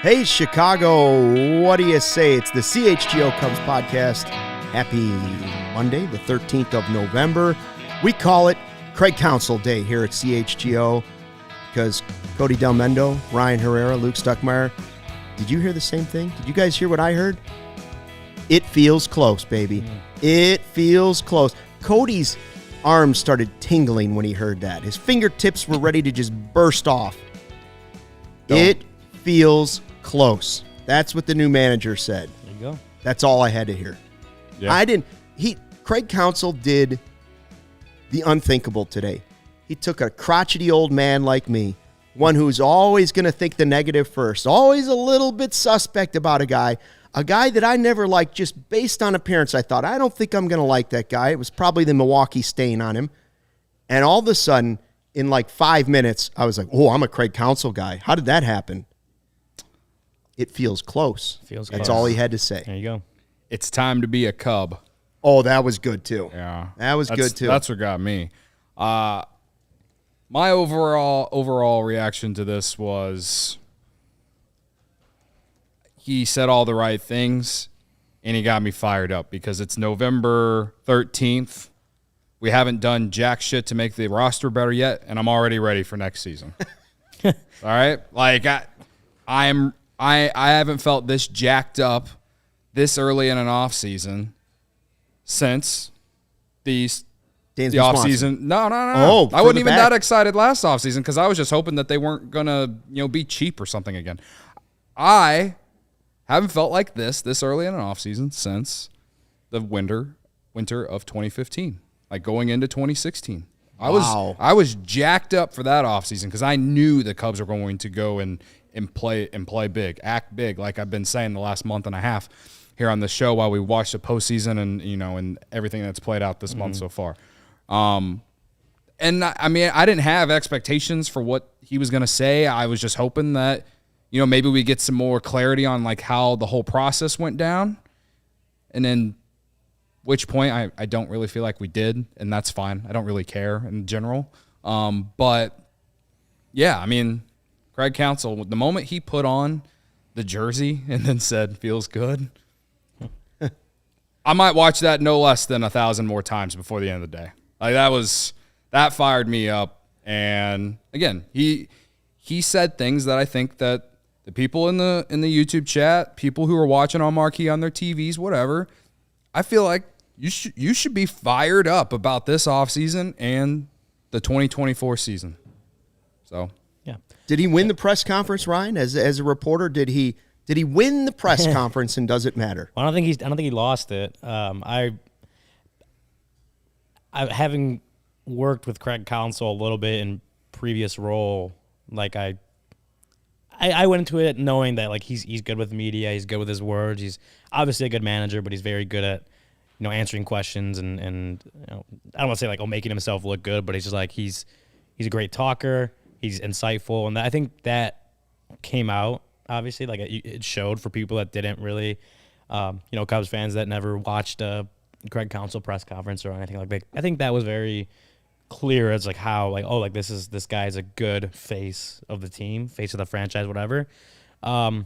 Hey, Chicago, what do you say? It's the CHGO Cubs Podcast. Happy Monday, the 13th of November. We call it Craig Counsell Day here at CHGO because Cody, Delmendo, Ryan Herrera, Luke Stuckmeyer. Did you hear the same thing? Did you guys hear what I heard? It feels close, baby. It feels close. Cody's arms started tingling when he heard that. His fingertips were ready to just burst off. It feels close. That's what the new manager said. There you go. That's all I had to hear. Yeah. Craig Counsell did the unthinkable today. He took a crotchety old man like me, one who's always going to think the negative first, always a little bit suspect about a guy that I never liked just based on appearance. I thought, I don't think I'm going to like that guy. It was probably the Milwaukee stain on him. And all of a sudden, in like 5 minutes, I was like, oh, I'm a Craig Counsell guy. How did that happen? It feels close. That's all he had to say. There you go. It's time to be a Cub. Oh, that was good too. Yeah. That was good too. That's what got me. My overall reaction to this was he said all the right things, and he got me fired up because it's November 13th. We haven't done jack shit to make the roster better yet, and I'm already ready for next season. All right? Like, I haven't felt this jacked up this early in an off season since the off season. No. Oh, I wasn't even that excited last off season because I was just hoping that they weren't gonna, be cheap or something again. I haven't felt like this early in an off season since the winter of 2015, like going into 2016. Wow. I was jacked up for that off season because I knew the Cubs were going to go and play big, act big, like I've been saying the last month and a half here on the show while we watch the postseason and and everything that's played out this month so far. And I mean, I didn't have expectations for what he was going to say. I was just hoping that maybe we get some more clarity on like how the whole process went down, and then which point I don't really feel like we did, and that's fine. I don't really care in general. But yeah, I mean, Craig Counsell, the moment he put on the jersey and then said, feels good, I might watch that no less than 1,000 more times before the end of the day. Like that fired me up. And again, he said things that I think that the people in the YouTube chat, people who are watching on marquee on their TVs, whatever, I feel like you should be fired up about this offseason and the 2024 season. So yeah. Did he win the press conference, Ryan? As a reporter, did he win the press conference, and does it matter? Well, I don't think he lost it. I having worked with Craig Counsell a little bit in previous role, like I went into it knowing that like he's good with media, he's good with his words, he's obviously a good manager, but he's very good at answering questions and I don't want to say like making himself look good, but he's just like he's a great talker. He's insightful, and I think that came out, obviously. Like, it showed for people that didn't really, Cubs fans that never watched a Craig Counsell press conference or anything like that. I think that was very clear as, like, how, like, oh, like, this guy is a good face of the team, face of the franchise, whatever. I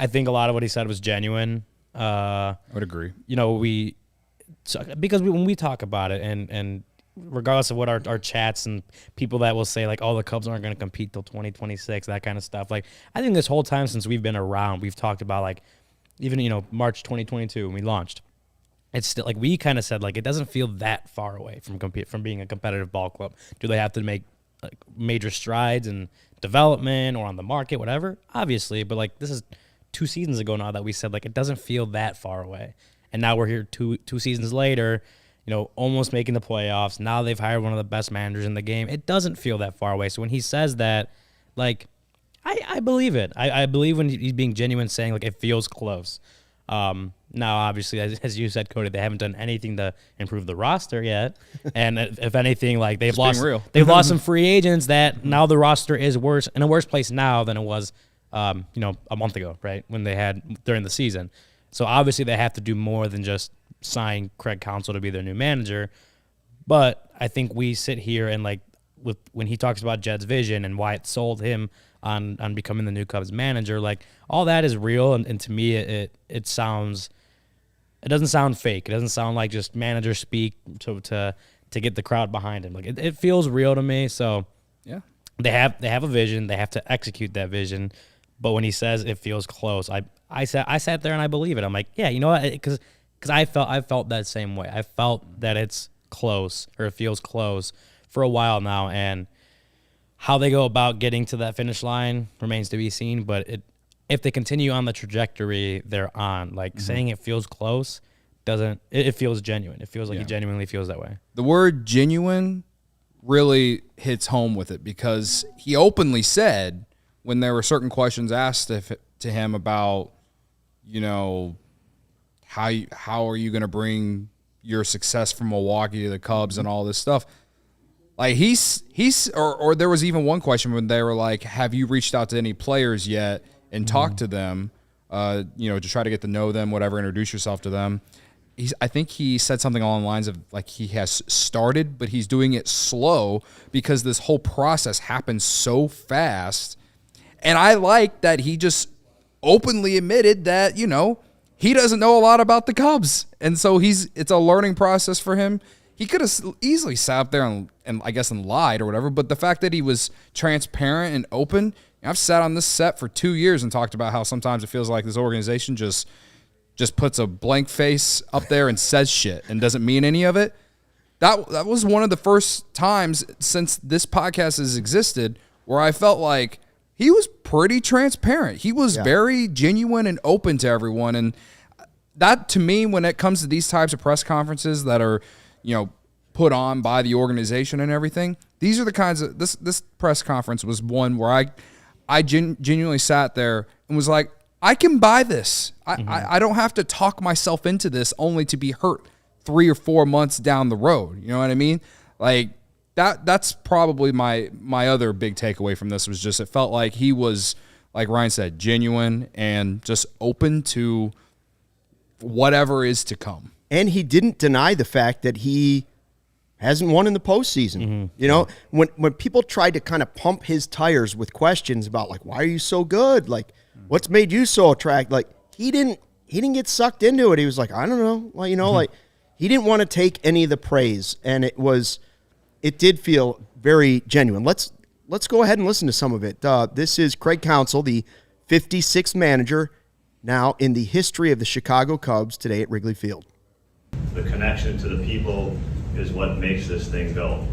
think a lot of what he said was genuine. I would agree. Because when we talk about it, and regardless of what our chats and people that will say, like, oh, the Cubs aren't going to compete till 2026, that kind of stuff. Like, I think this whole time since we've been around, we've talked about, like, even, March 2022 when we launched. It's still, like, we kind of said, like, it doesn't feel that far away from being a competitive ball club. Do they have to make like, major strides in development or on the market, whatever? Obviously, but, like, this is 2 seasons ago now that we said, like, it doesn't feel that far away. And now we're here two seasons later, almost making the playoffs. Now they've hired one of the best managers in the game. It doesn't feel that far away. So when he says that, like, I believe it. I believe when he's being genuine, saying, like, it feels close. Now, obviously, as you said, Cody, they haven't done anything to improve the roster yet. And if anything, like, they've lost some free agents that now the roster is in a worse place now than it was, a month ago, right, when they had during the season. So obviously they have to do more than just sign Craig Counsell to be their new manager. But I think we sit here and, like, when he talks about Jed's vision and why it sold him on becoming the new Cubs manager, like all that is real. And to me, it doesn't sound fake. It doesn't sound like just manager speak to get the crowd behind him. Like it feels real to me. So yeah, they have a vision. They have to execute that vision. But when he says it feels close, I sat there and I believe it. I'm like, yeah, you know what? Because I felt that same way. I felt that it's close, or it feels close for a while now. And how they go about getting to that finish line remains to be seen. But if they continue on the trajectory they're on, like saying it feels close it feels genuine. It feels like he genuinely feels that way. The word genuine really hits home with it, because he openly said, when there were certain questions asked to him about, how are you going to bring your success from Milwaukee to the Cubs and all this stuff, like or there was even one question when they were like, have you reached out to any players yet and talked to them, to try to get to know them, whatever, introduce yourself to them. I think he said something along the lines of, like, he has started, but he's doing it slow because this whole process happens so fast. And I like that he just openly admitted that, he doesn't know a lot about the Cubs. And so it's a learning process for him. He could have easily sat up there and I guess lied or whatever, but the fact that he was transparent and open. I've sat on this set for 2 years and talked about how sometimes it feels like this organization just puts a blank face up there and says shit and doesn't mean any of it. That was one of the first times since this podcast has existed where I felt like he was pretty transparent. He was very genuine and open to everyone. And that, to me, when it comes to these types of press conferences that are, put on by the organization and everything, these are the kinds of this press conference was one where I genuinely sat there and was like, I can buy this. I don't have to talk myself into this only to be hurt 3 or 4 months down the road. You know what I mean? Like that's probably my other big takeaway from this, was just it felt like he was, like Ryan said, genuine and just open to whatever is to come. And he didn't deny the fact that he hasn't won in the postseason. When people tried to kind of pump his tires with questions about, like, why are you so good? Like, what's made you so attractive? Like, he didn't get sucked into it. He was like, I don't know. Well, like, he didn't want to take any of the praise, and it did feel very genuine. Let's go ahead and listen to some of it. This is Craig Counsell, the 56th manager now in the history of the Chicago Cubs, today at Wrigley Field. The connection to the people is what makes this thing go.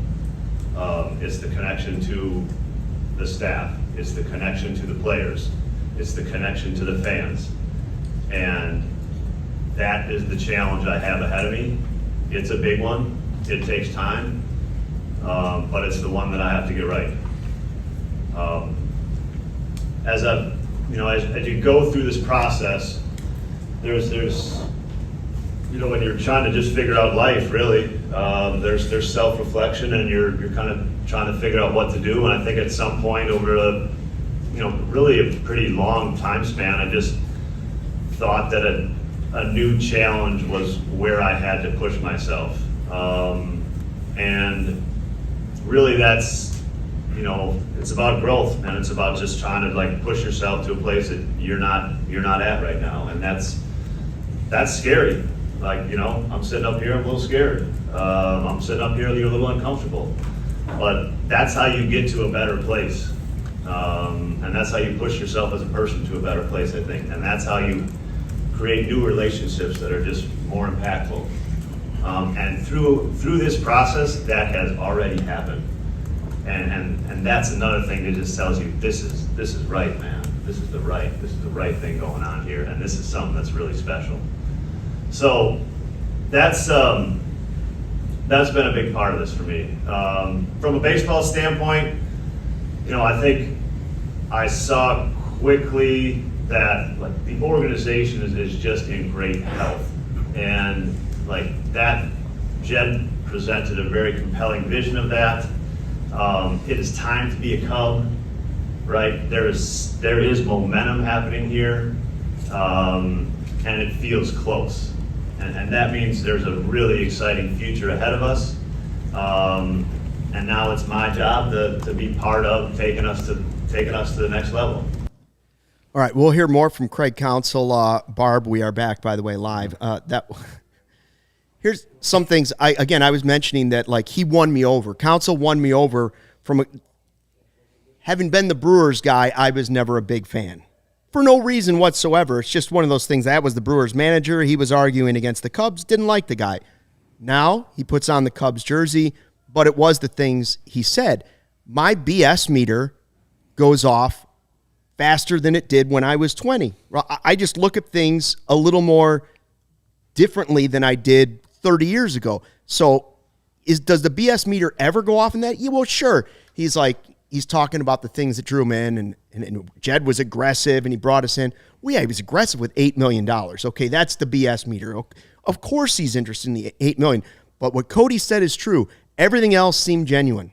It's the connection to the staff. It's the connection to the players. It's the connection to the fans. And that is the challenge I have ahead of me. It's a big one. It takes time, but it's the one that I have to get right. As you go through this process, there's when you're trying to just figure out life, really, there's self-reflection, and you're kind of trying to figure out what to do. And I think at some point over really a pretty long time span, I just thought that a new challenge was where I had to push myself. And really that's, it's about growth, and it's about just trying to, like, push yourself to a place that you're not at right now. And that's scary. Like, I'm sitting up here, I'm a little scared. I'm sitting up here, you're a little uncomfortable. But that's how you get to a better place. And that's how you push yourself as a person to a better place, I think. And that's how you create new relationships that are just more impactful. And through this process, that has already happened. And that's another thing that just tells you this is right, man. This is the right thing going on here, and this is something that's really special. So that's been a big part of this for me. From a baseball standpoint, I think I saw quickly that, like, the organization is just in great health, and like that, Jed presented a very compelling vision of that. It is time to be a Cub, right? There is momentum happening here, and it feels close. And that means there's a really exciting future ahead of us. and now it's my job to be part of taking us to the next level. All right, we'll hear more from Craig Counsell. Barb, we are back, by the way, live. Here's some things. I was mentioning that, like, he won me over. Counsell won me over from having been the Brewers guy. I was never a big fan for no reason whatsoever. It's just one of those things. That was the Brewers manager. He was arguing against the Cubs. Didn't like the guy. Now he puts on the Cubs jersey, but it was the things he said. My BS meter goes off faster than it did when I was 20. I just look at things a little more differently than I did 30 years ago. So does the BS meter ever go off in that? Yeah, well, sure. He's talking about the things that drew him in, and Jed was aggressive, and he brought us in. Well, yeah, he was aggressive with $8 million. Okay, that's the BS meter. Of course he's interested in the $8 million. But what Cody said is true. Everything else seemed genuine.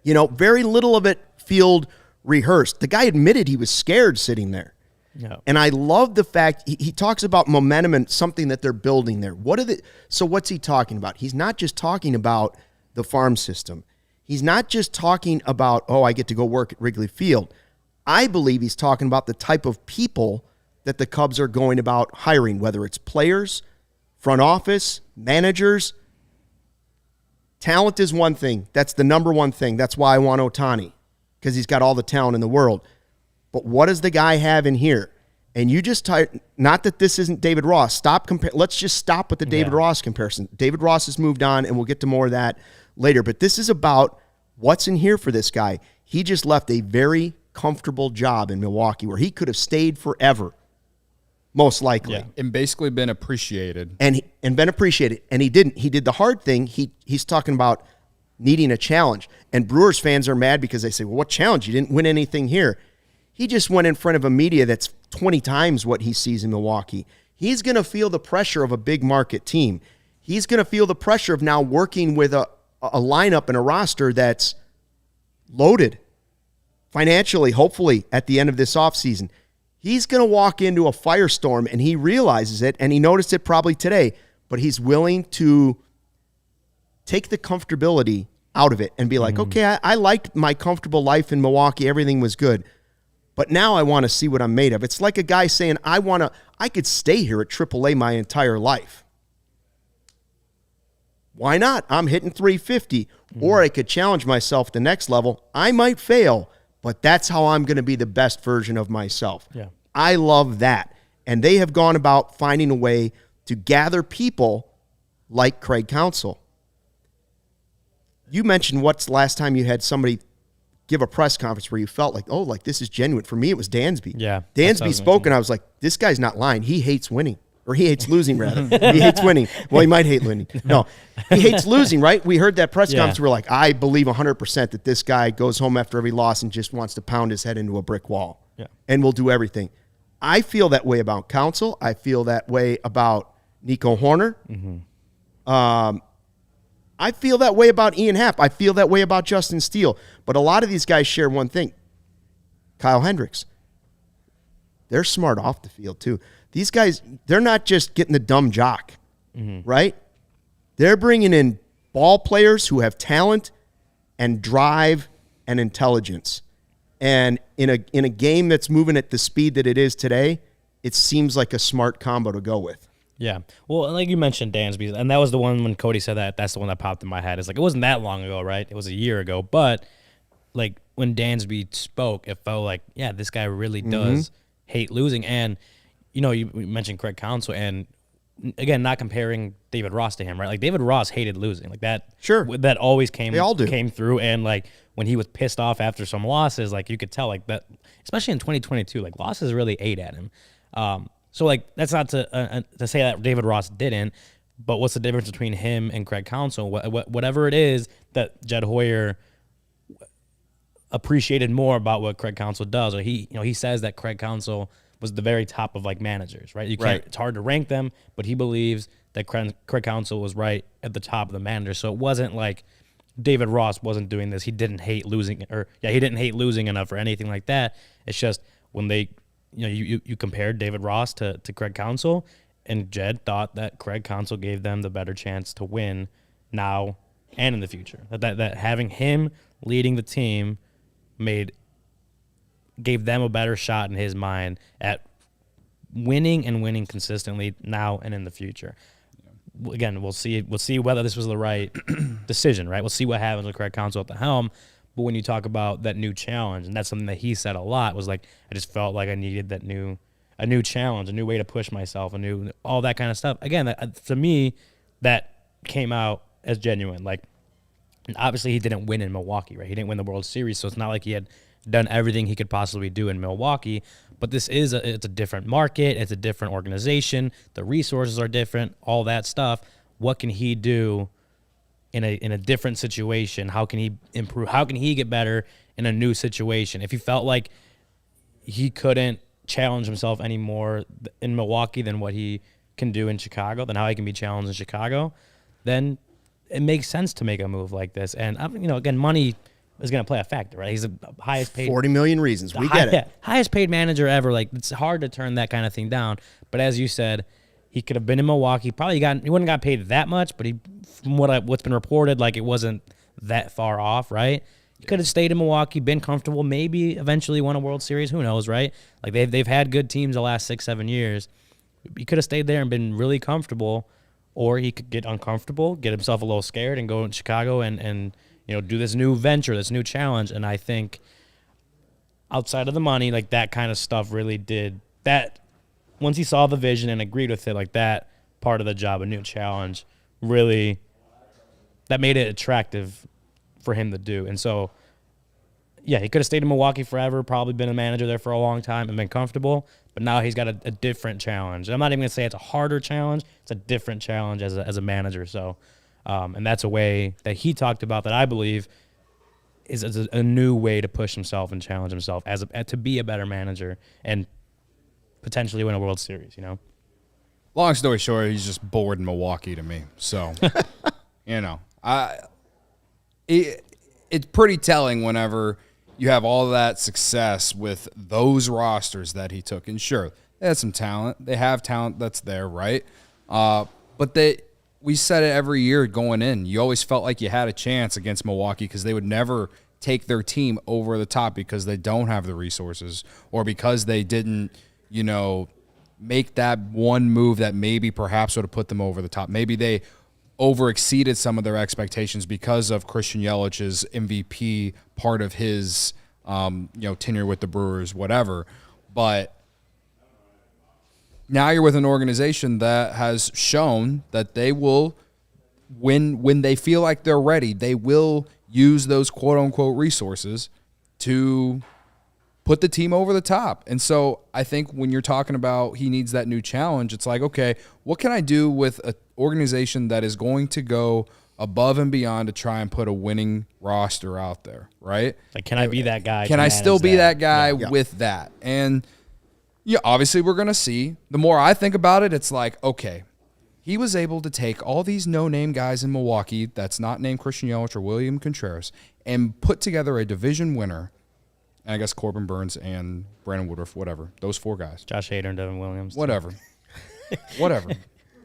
Very little of it felt rehearsed. The guy admitted he was scared sitting there. Yeah. And I love the fact he talks about momentum and something that they're building there. So what's he talking about? He's not just talking about the farm system. He's not just talking about, I get to go work at Wrigley Field. I believe he's talking about the type of people that the Cubs are going about hiring, whether it's players, front office, managers. Talent is one thing. That's the number one thing. That's why I want Ohtani, because he's got all the talent in the world. But what does the guy have in here? And you just not that this isn't David Ross. Let's just stop with the David Ross comparison. David Ross has moved on, and we'll get to more of that later. But this is about what's in here for this guy. He just left a very comfortable job in Milwaukee where he could have stayed forever, most likely. Yeah, and basically been appreciated. And been appreciated. And he didn't. He did the hard thing. He's talking about needing a challenge. And Brewers fans are mad because they say, well, what challenge? You didn't win anything here. He just went in front of a media that's 20 times what he sees in Milwaukee. He's going to feel the pressure of a big market team. He's going to feel the pressure of now working with a lineup and a roster that's loaded financially, hopefully, at the end of this offseason. He's going to walk into a firestorm, and he realizes it, and he noticed it probably today, but he's willing to take the comfortability out of it and be like, okay, I liked my comfortable life in Milwaukee. Everything was good. But now I want to see what I'm made of. It's like a guy saying, I could stay here at AAA my entire life. Why not? I'm hitting 350, or I could challenge myself at the next level. I might fail, but that's how I'm going to be the best version of myself. Yeah. I love that. And they have gone about finding a way to gather people like Craig Counsell. You mentioned what's the last time you had somebody give a press conference where you felt like, this is genuine. For me, it was Dansby. Yeah. Dansby spoke, and I was like, this guy's not lying. He hates winning. Or he hates losing, rather. He hates winning. Well, he might hate winning. No, he hates losing, right? We heard that press conference. We're like, I believe 100% that this guy goes home after every loss and just wants to pound his head into a brick wall. Yeah. And will do everything. I feel that way about Counsell. I feel that way about Nico Horner. I feel that way about Ian Happ. I feel that way about Justin Steele. But a lot of these guys share one thing. Kyle Hendricks. They're smart off the field, too. These guys, they're not just getting the dumb jock, right? They're bringing in ball players who have talent and drive and intelligence. And in a game that's moving at the speed that it is today, it seems like a smart combo to go with. Yeah. Well, like you mentioned, Dansby, and that was the one when Cody said that. That's the one that popped in my head. It's like, it wasn't that long ago, right? It was a year ago. But, like, when Dansby spoke, it felt like, yeah, this guy really does hate losing. And, you mentioned Craig Counsell, and, again, not comparing David Ross to him, right? Like, David Ross hated losing. Like, that that always came through. And, like, when he was pissed off after some losses, like, you could tell, like, that, especially in 2022, like, losses really ate at him. So, like, that's not to say that David Ross didn't, but what's the difference between him and Craig Counsell? Whatever it is that Jed Hoyer appreciated more about what Craig Counsell does, or he says that Craig Counsell was the very top of, like, managers, right? It's hard to rank them, but he believes that Craig Counsell was right at the top of the managers. So it wasn't like David Ross wasn't doing this. He didn't hate losing, he didn't hate losing enough or anything like that. It's just when they, you compared David Ross to Craig Counsell, and Jed thought that Craig Counsell gave them the better chance to win now and in the future. That having him leading the team gave them a better shot in his mind at winning and winning consistently now and in the future. Again, we'll see whether this was the right decision, right? We'll see what happens with Craig Counsell at the helm. But when you talk about that new challenge, and that's something that he said a lot, was like, I just felt like I needed a new challenge, a new way to push myself, all that kind of stuff. Again, to me, that came out as genuine. Like, and obviously he didn't win in Milwaukee, right? He didn't win the World Series, so it's not like he had done everything he could possibly do in Milwaukee. But this it's a different market, it's a different organization, the resources are different, all that stuff. What can he do in a different situation? How can he improve? How can he get better in a new situation? If he felt like he couldn't challenge himself anymore in Milwaukee than what he can do in Chicago, then how he can be challenged in Chicago, then it makes sense to make a move like this. And again, money is going to play a factor, right? He's the highest paid, 40 million reasons. We get it. Yeah, highest paid manager ever. Like, it's hard to turn that kind of thing down. But as you said, he could have been in Milwaukee. He wouldn't have got paid that much, but from what's been reported, like, it wasn't that far off, right? He could have stayed in Milwaukee, been comfortable, maybe eventually won a World Series. Who knows, right? Like, they've had good teams the last 6-7 years. He could have stayed there and been really comfortable, or he could get uncomfortable, get himself a little scared, and go in Chicago and do this new venture, this new challenge. And I think outside of the money, like, that kind of stuff really did that. Once he saw the vision and agreed with it, like, that part of the job, a new challenge, really, that made it attractive for him to do. And so, yeah, he could have stayed in Milwaukee forever, probably been a manager there for a long time and been comfortable, but now he's got a different challenge. I'm not even going to say it's a harder challenge. It's a different challenge as a manager. So, and that's a way that he talked about that I believe is a new way to push himself and challenge himself to be a better manager and potentially win a World Series, Long story short, he's just bored in Milwaukee to me. So, it's pretty telling whenever you have all that success with those rosters that he took. And sure, they had some talent. They have talent that's there, right? But we said it every year going in. You always felt like you had a chance against Milwaukee because they would never take their team over the top because they don't have the resources or because they didn't, make that one move that maybe perhaps would have put them over the top. Maybe they overexceeded some of their expectations because of Christian Yelich's MVP part of his, tenure with the Brewers, whatever. But now you're with an organization that has shown that they will, when they feel like they're ready, they will use those quote-unquote resources to put the team over the top. And so I think when you're talking about he needs that new challenge, it's like, okay, what can I do with an organization that is going to go above and beyond to try and put a winning roster out there, right? Like, can I be that guy? Can I still be that guy with that? And yeah, obviously we're going to see. The more I think about it, it's like, okay, he was able to take all these no-name guys in Milwaukee that's not named Christian Yelich or William Contreras and put together a division winner. And I guess Corbin Burns and Brandon Woodruff, whatever. Those four guys. Josh Hader and Devin Williams. Whatever. Whatever.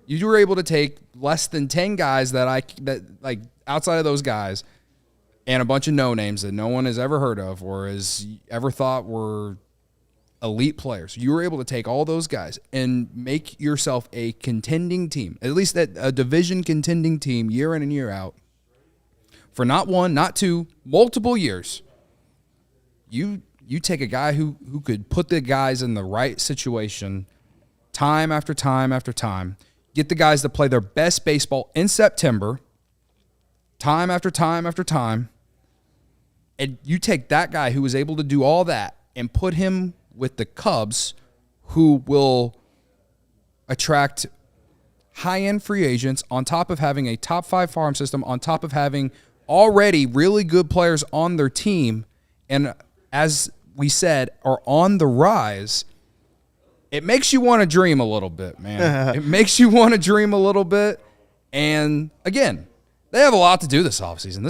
You were able to take less than 10 guys that outside of those guys and a bunch of no-names that no one has ever heard of or has ever thought were elite players. You were able to take all those guys and make yourself a contending team, at least a division contending team year in and year out for not one, not two, multiple years. You take a guy who could put the guys in the right situation time after time after time, get the guys to play their best baseball in September, time after time after time, and you take that guy who was able to do all that and put him with the Cubs, who will attract high-end free agents on top of having a top-5 farm system, on top of having already really good players on their team, and as we said, are on the rise. It makes you want to dream a little bit, man. It makes you want to dream a little bit. And, again, they have a lot to do this offseason.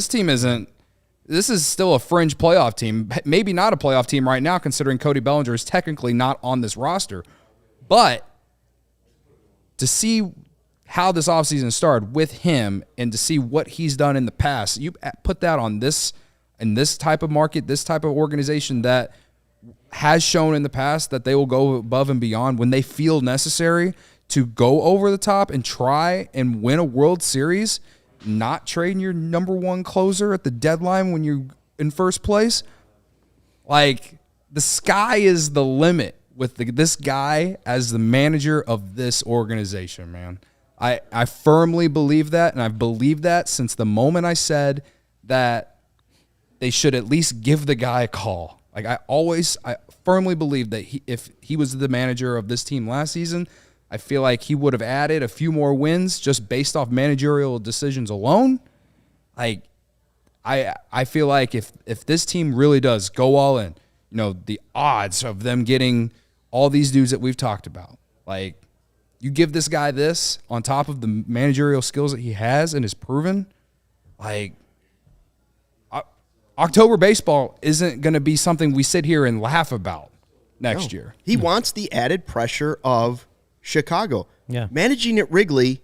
This is still a fringe playoff team. Maybe not a playoff team right now, considering Cody Bellinger is technically not on this roster. But to see how this offseason started with him and to see what he's done in the past. You put that on this type of market, this type of organization that has shown in the past that they will go above and beyond when they feel necessary to go over the top and try and win a World Series, not trading your number one closer at the deadline when you're in first place. Like, the sky is the limit with this guy as the manager of this organization, man. I firmly believe that, and I've believed that since the moment I said that they should at least give the guy a call. Like, I firmly believe that if he was the manager of this team last season, I feel like he would have added a few more wins just based off managerial decisions alone. Like, I feel like if this team really does go all in, you know, the odds of them getting all these dudes that we've talked about, like, you give this guy this on top of the managerial skills that he has and is proven, like, October baseball isn't going to be something we sit here and laugh about next year. He wants the added pressure of Chicago. Yeah. Managing at Wrigley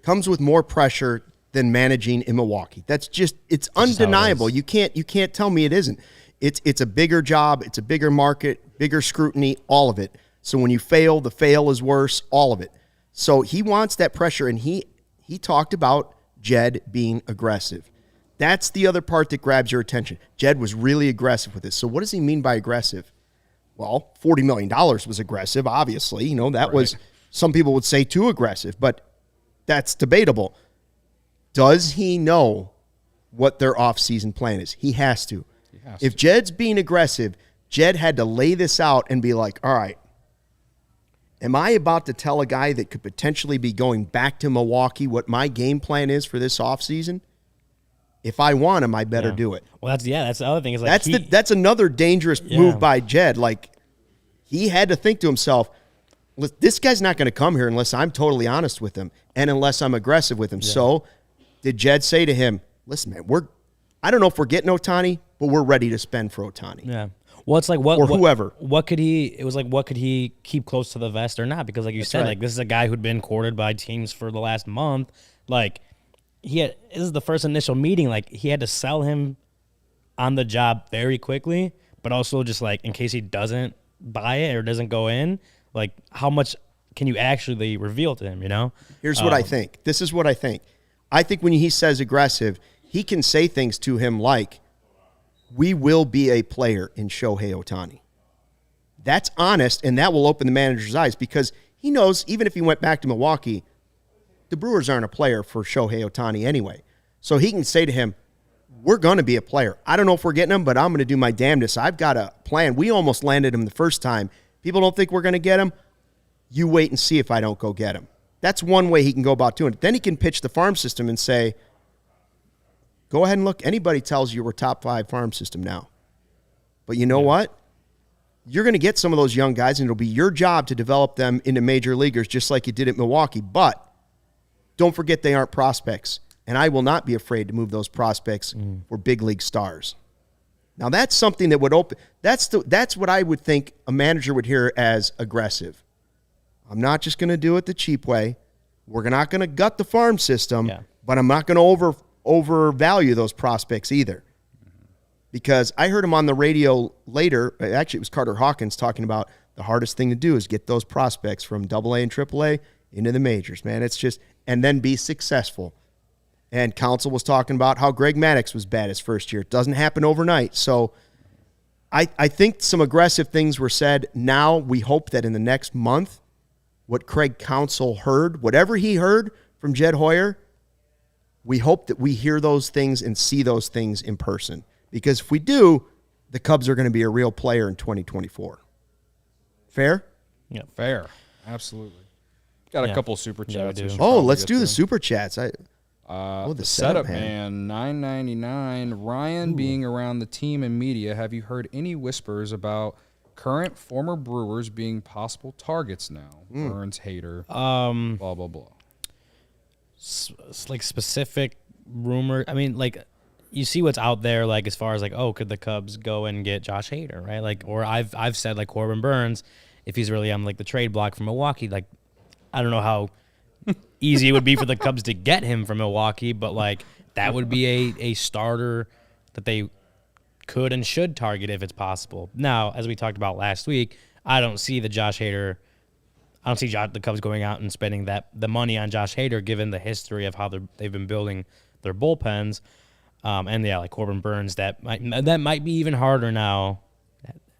comes with more pressure than managing in Milwaukee. That's just, it's undeniable. You can't tell me it isn't. It's a bigger job, it's a bigger market, bigger scrutiny, all of it. So when you fail, the fail is worse, all of it. So he wants that pressure, and he talked about Jed being aggressive. That's the other part that grabs your attention. Jed was really aggressive with this. So what does he mean by aggressive? Well, $40 million was aggressive, obviously. You know, that was, some people would say too aggressive, but that's debatable. Does he know what their offseason plan is? He has to. If Jed's being aggressive, Jed had to lay this out and be like, all right, am I about to tell a guy that could potentially be going back to Milwaukee what my game plan is for this offseason? If I want him, I better do it. Well, that's the other thing. Is like that's another dangerous move by Jed. Like, he had to think to himself, this guy's not going to come here unless I'm totally honest with him and unless I'm aggressive with him. Yeah. So did Jed say to him, listen, man, I don't know if we're getting Ohtani, but we're ready to spend for Ohtani. Yeah. Well, it's like whoever. What could he keep close to the vest or not? Because like you said, like, this is a guy who'd been courted by teams for the last month. Like, this is the first initial meeting. Like, he had to sell him on the job very quickly, but also just like in case he doesn't buy it or doesn't go in, like, how much can you actually reveal to him, you know? Here's what I think. This is what I think. I think when he says aggressive, he can say things to him like, we will be a player in Shohei Ohtani. That's honest, and that will open the manager's eyes because he knows even if he went back to Milwaukee, the Brewers aren't a player for Shohei Ohtani anyway. So he can say to him, we're going to be a player. I don't know if we're getting him, but I'm going to do my damnedest. I've got a plan. We almost landed him the first time. People don't think we're going to get him. You wait and see if I don't go get him. That's one way he can go about doing it. Then he can pitch the farm system and say, go ahead and look. Anybody tells you we're top 5 farm system now. But you know what? You're going to get some of those young guys, and it'll be your job to develop them into major leaguers just like you did at Milwaukee. But don't forget they aren't prospects, and I will not be afraid to move those prospects for big league stars. Now, that's something that would open – that's what I would think a manager would hear as aggressive. I'm not just going to do it the cheap way. We're not going to gut the farm system, but I'm not going to overvalue those prospects either. Because I heard him on the radio later, actually it was Carter Hawkins talking about the hardest thing to do is get those prospects from AA and AAA into the majors, man. It's just, and then be successful. And Counsell was talking about how Greg Maddux was bad his first year. It doesn't happen overnight. So I think some aggressive things were said. Now we hope that in the next month, what Craig Counsell heard, whatever he heard from Jed Hoyer, we hope that we hear those things and see those things in person. Because if we do, the Cubs are going to be a real player in 2024. Fair? Yeah. Fair. Absolutely. Got a couple super chats. Yeah, let's do the super chats. The setup man, $9.99. Ryan, being around the team and media, have you heard any whispers about current former Brewers being possible targets now? Burns, Hader, blah, blah, blah. Like specific rumor. I mean, like, you see what's out there, like, as far as like, oh, could the Cubs go and get Josh Hader, right? Like, or I've said like Corbin Burns, if he's really on like the trade block from Milwaukee, like, I don't know how easy it would be for the Cubs to get him from Milwaukee, but like that would be a starter that they could and should target if it's possible. Now, as we talked about last week, I don't see the Cubs going out and spending the money on Josh Hader, given the history of how they've been building their bullpens. Like Corbin Burns, that might be even harder now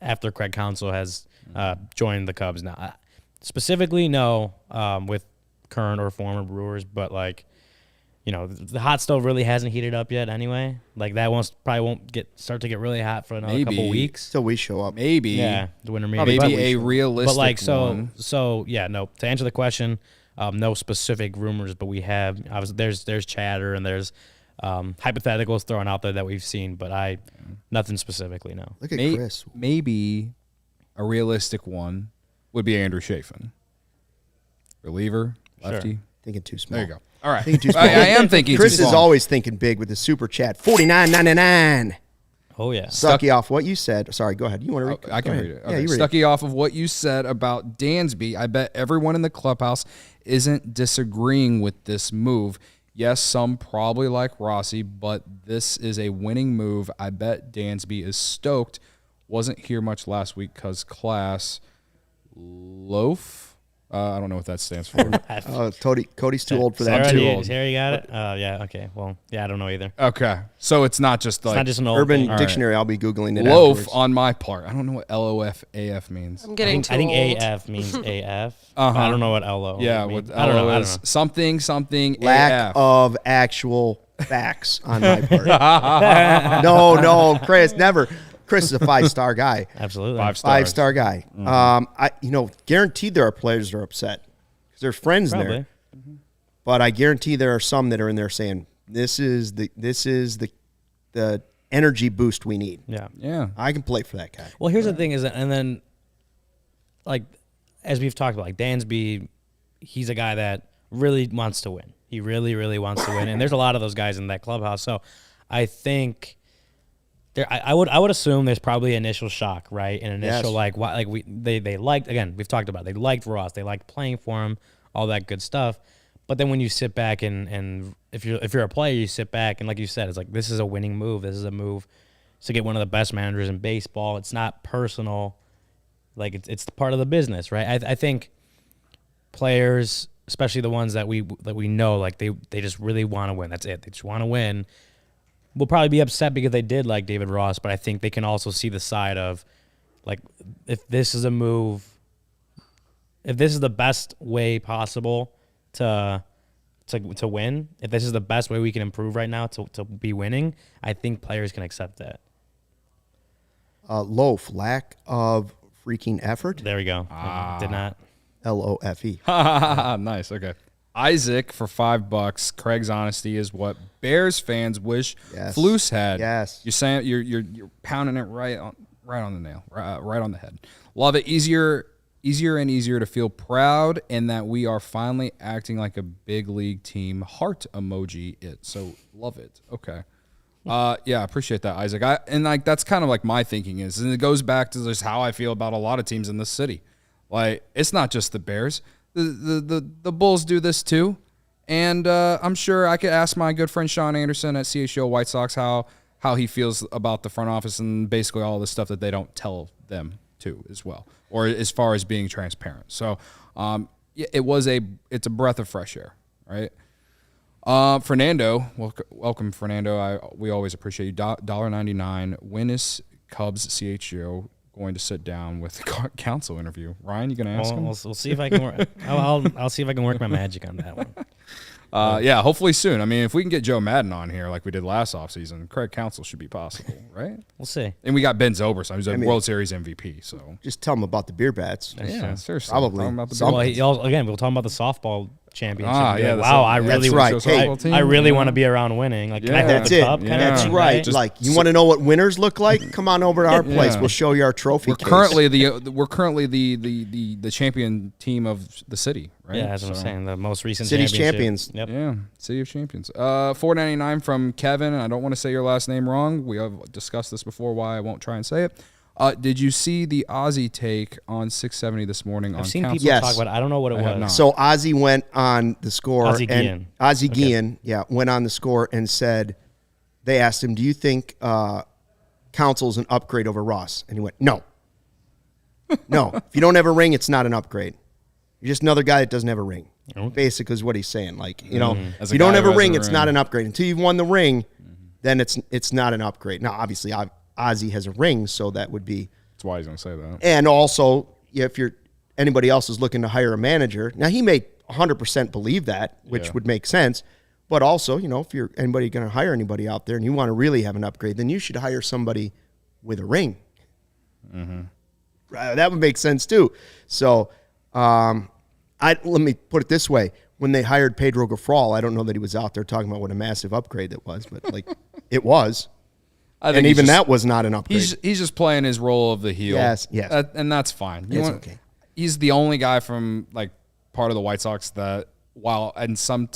after Craig Counsell has joined the Cubs. Now, specifically, no, with current or former Brewers, but like, the hot stove really hasn't heated up yet anyway. Like that probably won't start to get really hot for another couple weeks till we show up. Maybe. Yeah, the winter meeting. Maybe a realistic but like one. So yeah, no. To answer the question, no specific rumors, but we have there's chatter and there's hypotheticals thrown out there that we've seen, but nothing specifically. No. Look at Chris. Maybe a realistic one would be Andrew Chafin, reliever, lefty. Sure. Thinking too small. There you go. All right. Thinking too small. I am thinking Chris too small. is always thinking big with the super chat. $49.99. Oh yeah. Stucky off what you said. Sorry, go ahead. You want to read? I can read it. Okay. Yeah, you read Stucky off of what you said about Dansby. I bet everyone in the clubhouse isn't disagreeing with this move. Yes, some probably like Rossi, but this is a winning move. I bet Dansby is stoked. Wasn't here much last week because class loaf. I don't know what that stands for. Cody's too old for that. Too old. Sarah, you got it? Yeah, okay. Well, yeah, I don't know either. Okay. So it's not just like... It's not just an old Urban thing. Dictionary. I'll be Googling it Loaf afterwards. on my part. I don't know what LOFAF means. I'm getting too I think old. AF means AF. Uh-huh. I don't know what LO Yeah, means. what I don't know. is something Lack AF. of actual facts on my part. No, Chris, never. Chris is a 5-star guy. Absolutely. 5 stars. 5-star guy. Mm-hmm. Guaranteed there are players that are upset because there's friends Probably. there. But I guarantee there are some that are in there saying this is the energy boost we need. Yeah. Yeah. I can play for that guy. Well, here's the thing is that, and then, like, as we've talked about, like Dansby, he's a guy that really wants to win. He really, really wants to win. And there's a lot of those guys in that clubhouse. So I think I would assume there's probably initial shock, right? An initial they liked, again, we've talked about it, they liked Ross, they liked playing for him, all that good stuff. But then when you sit back and if you're a player, you sit back and like you said, it's like this is a winning move. This is a move to get one of the best managers in baseball. It's not personal, like it's part of the business, right? I think players, especially the ones that we know, like they just really want to win. That's it. They just want to win. Will probably be upset because they did like David Ross, but I think they can also see the side of, like, if this is a move, if this is the best way possible to win, if this is the best way we can improve right now to be winning, I think players can accept that. Loaf, lack of freaking effort. There we go. Did not. LOFE. Nice. Okay. Isaac for $5. Craig's honesty is what Bears fans wish Flus had. Yes. You're saying you're pounding it right on the nail, right on the head. Love it. Easier and easier to feel proud, and that we are finally acting like a big league team. Heart emoji it. So love it. Okay. Yeah, I appreciate that, Isaac. That's kind of like my thinking is, and it goes back to just how I feel about a lot of teams in this city. Like, it's not just the Bears. The Bulls do this too, and I'm sure I could ask my good friend Sean Anderson at CHGO White Sox how he feels about the front office and basically all the stuff that they don't tell them too as well, or as far as being transparent. So, it's a breath of fresh air, right? Fernando, welcome Fernando. We always appreciate you. $1.99. When is Cubs CHGO going to sit down with the Counsell interview? Ryan, you gonna ask him? We'll see if I can work. I'll see if I can work my magic on that one. Yeah, hopefully soon. I mean, if we can get Joe Madden on here like we did last offseason, Craig Counsell should be possible, right? We'll see. And we got Ben Zobrist. He's a World Series MVP. So just tell him about the beer bats. Yeah, seriously. Probably. Talking about the Well, again, we'll talk about the softball championship. Yeah, I really that's right. Hey, I really want to be around winning. Like, can I hold That's the it. cup? That's right. Like, you want to know what winners look like? Come on over to our place. We'll show you our trophy case. We're currently the champion team of the city, right? Yeah, that's what I'm saying. The most recent City's championship. champions. Yep. Yeah, City of Champions. $4.99 from Kevin. I don't want to say your last name wrong. We have discussed this before, why I won't try and say it. Did you see the Ozzy take on 670 this morning on I've seen Counsell? people talk about it. I don't know what it was. not. So Ozzy went on the score. Ozzy Guillen. Went on the score and said, they asked him, do you think Counsell's an upgrade over Ross? And he went, no. No. If you don't have a ring, it's not an upgrade. You're just another guy that doesn't have a ring. Okay. Basically is what he's saying. Like, you know, As if a you don't guy have who a has ring, a it's ring. not an upgrade. Until you've won the ring, then it's not an upgrade. Now, obviously, Ozzy has a ring, so that would be. That's why he's going to say that. And also, if anybody else is looking to hire a manager, now he may 100% believe that, which would make sense. But also, you know, if you're anybody going to hire anybody out there and you want to really have an upgrade, then you should hire somebody with a ring. That would make sense too. So, let me put it this way: when they hired Pedro Gafral, I don't know that he was out there talking about what a massive upgrade that was, but like it was. And even that was not an upgrade. He's just playing his role of the heel. Yes. And that's fine. Okay. He's the only guy from like part of the White Sox that, while in some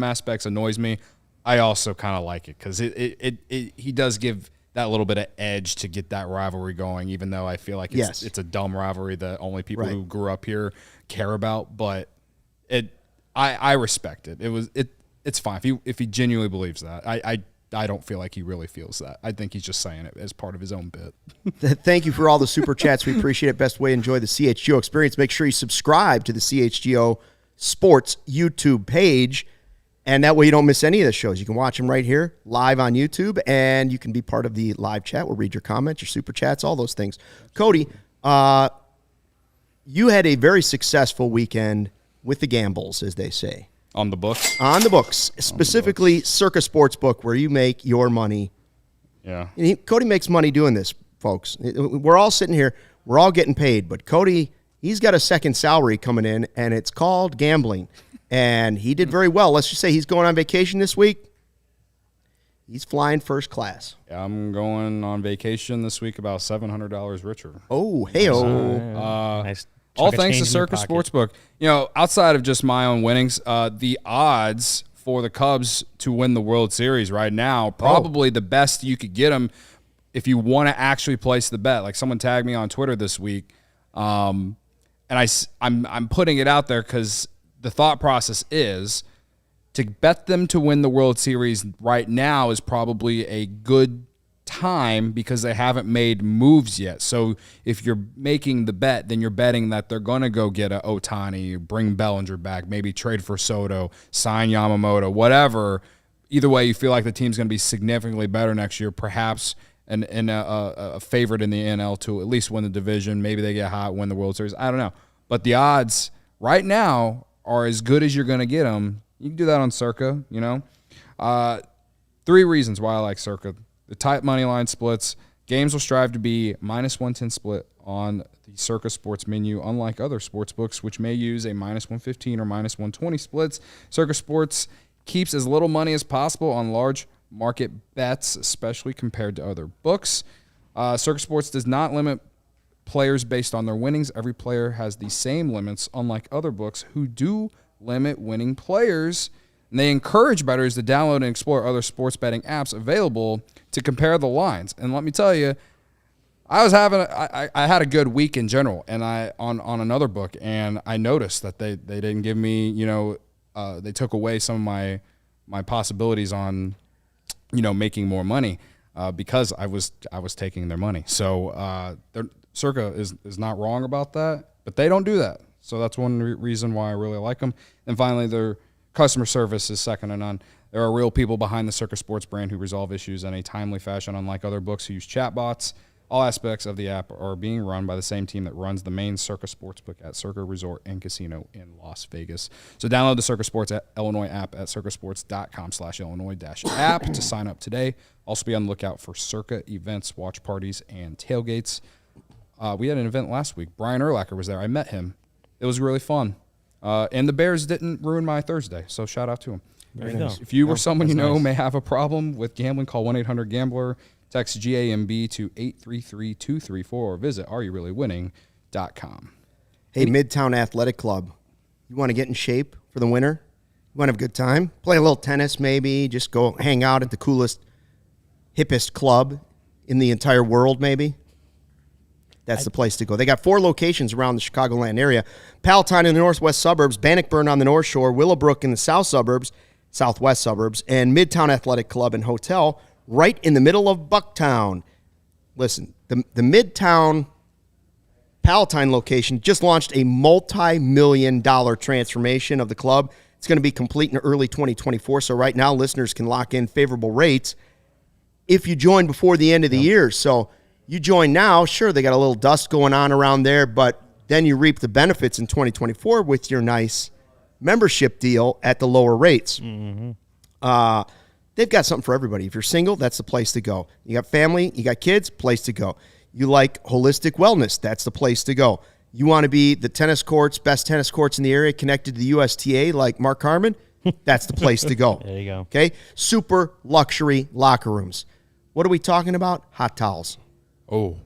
aspects annoys me, I also kind of like it because he does give that little bit of edge to get that rivalry going, even though I feel like it's a dumb rivalry that only people who grew up here care about. But I respect it. It's fine if he genuinely believes that. I don't feel like he really feels that. I think he's just saying it as part of his own bit. Thank you for all the super chats. We appreciate it. Best way to enjoy the CHGO experience. Make sure you subscribe to the CHGO Sports YouTube page, and that way you don't miss any of the shows. You can watch them right here live on YouTube, and you can be part of the live chat. We'll read your comments, your super chats, all those things. Cody, you had a very successful weekend with the gambles, as they say. On the books? On the books, specifically CIRCA Sportsbook, where you make your money. Yeah. Cody makes money doing this, folks. We're all sitting here. We're all getting paid. But Cody, he's got a second salary coming in, and it's called gambling. And he did very well. Let's just say he's going on vacation this week. He's flying first class. Yeah, I'm going on vacation this week about $700 richer. Oh, hey-oh. Nice. All thanks to CIRCA Sportsbook. You know, outside of just my own winnings, the odds for the Cubs to win the World Series right now, probably the best you could get them if you want to actually place the bet. Like someone tagged me on Twitter this week, and I'm putting it out there because the thought process is to bet them to win the World Series right now is probably a good time because they haven't made moves yet. So if you're making the bet, then you're betting that they're going to go get a Ohtani, bring Bellinger back, maybe trade for Soto, sign Yamamoto, whatever. Either way, you feel like the team's going to be significantly better next year, perhaps a favorite in the NL to at least win the division. Maybe they get hot, win the World Series. I don't know. But the odds right now are as good as you're going to get them. You can do that on CIRCA, you know. 3 reasons why I like CIRCA. The tight money line splits. Games will strive to be -110 split on the CIRCA Sports menu, unlike other sports books, which may use a -115 or -120 splits. CIRCA Sports keeps as little money as possible on large market bets, especially compared to other books. CIRCA Sports does not limit players based on their winnings. Every player has the same limits, unlike other books who do limit winning players. And they encourage bettors to download and explore other sports betting apps available to compare the lines. And let me tell you, I had a good week in general, and on another book, and I noticed that they didn't give me, they took away some of my possibilities on, making more money because I was taking their money. So CIRCA is not wrong about that, but they don't do that. So that's one reason why I really like them. And finally, their customer service is second to none. There are real people behind the CIRCA Sports brand who resolve issues in a timely fashion, unlike other books who use chatbots. All aspects of the app are being run by the same team that runs the main CIRCA Sportsbook at CIRCA Resort and Casino in Las Vegas. So download the CIRCA Sports Illinois app at circasports.com/Illinois-app to sign up today. Also be on the lookout for CIRCA events, watch parties, and tailgates. We had an event last week. Brian Urlacher was there. I met him. It was really fun. And the Bears didn't ruin my Thursday, so shout out to him. There you go. If you or someone you know nice. may have a problem with gambling, call 1-800-GAMBLER, text GAMB to 833-234, or visit areyourreallywinning.com. Hey, Midtown Athletic Club, you want to get in shape for the winter? You want to have a good time? Play a little tennis maybe, just go hang out at the coolest, hippest club in the entire world maybe? That's the place to go. They got 4 locations around the Chicagoland area. Palatine in the northwest suburbs, Bannockburn on the north shore, Willowbrook in the southwest suburbs, and Midtown Athletic Club and Hotel right in the middle of Bucktown. Listen, the Midtown Palatine location just launched a multi-million-dollar transformation of the club. It's going to be complete in early 2024, so right now listeners can lock in favorable rates if you join before the end of the year. So you join now, sure, they got a little dust going on around there, but then you reap the benefits in 2024 with your nice membership deal at the lower rates. They've got something for everybody. If you're single, that's the place to go. You got family, you got kids, place to go. You like holistic wellness, that's the place to go. You want to be the tennis courts, best tennis courts in the area connected to the USTA like Mark Harmon, that's the place to go. There you go. Okay? Super luxury locker rooms. What are we talking about? Hot towels. Oh,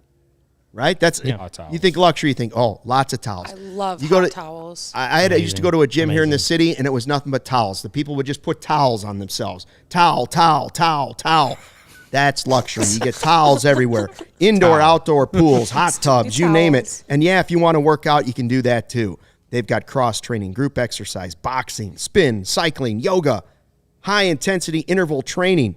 Right? That's Hot towels. You think luxury, you think, oh, lots of towels. I love You go hot to- towels. I used to go to a gym here in the Amazing. city, and it was nothing but towels. The people would just put towels on themselves. Towel, towel, towel, towel. That's luxury. You get towels everywhere. Indoor, outdoor pools, hot tubs, you name it. towels. And yeah, if you want to work out, you can do that too. They've got cross-training, group exercise, boxing, spin, cycling, yoga, high-intensity interval training.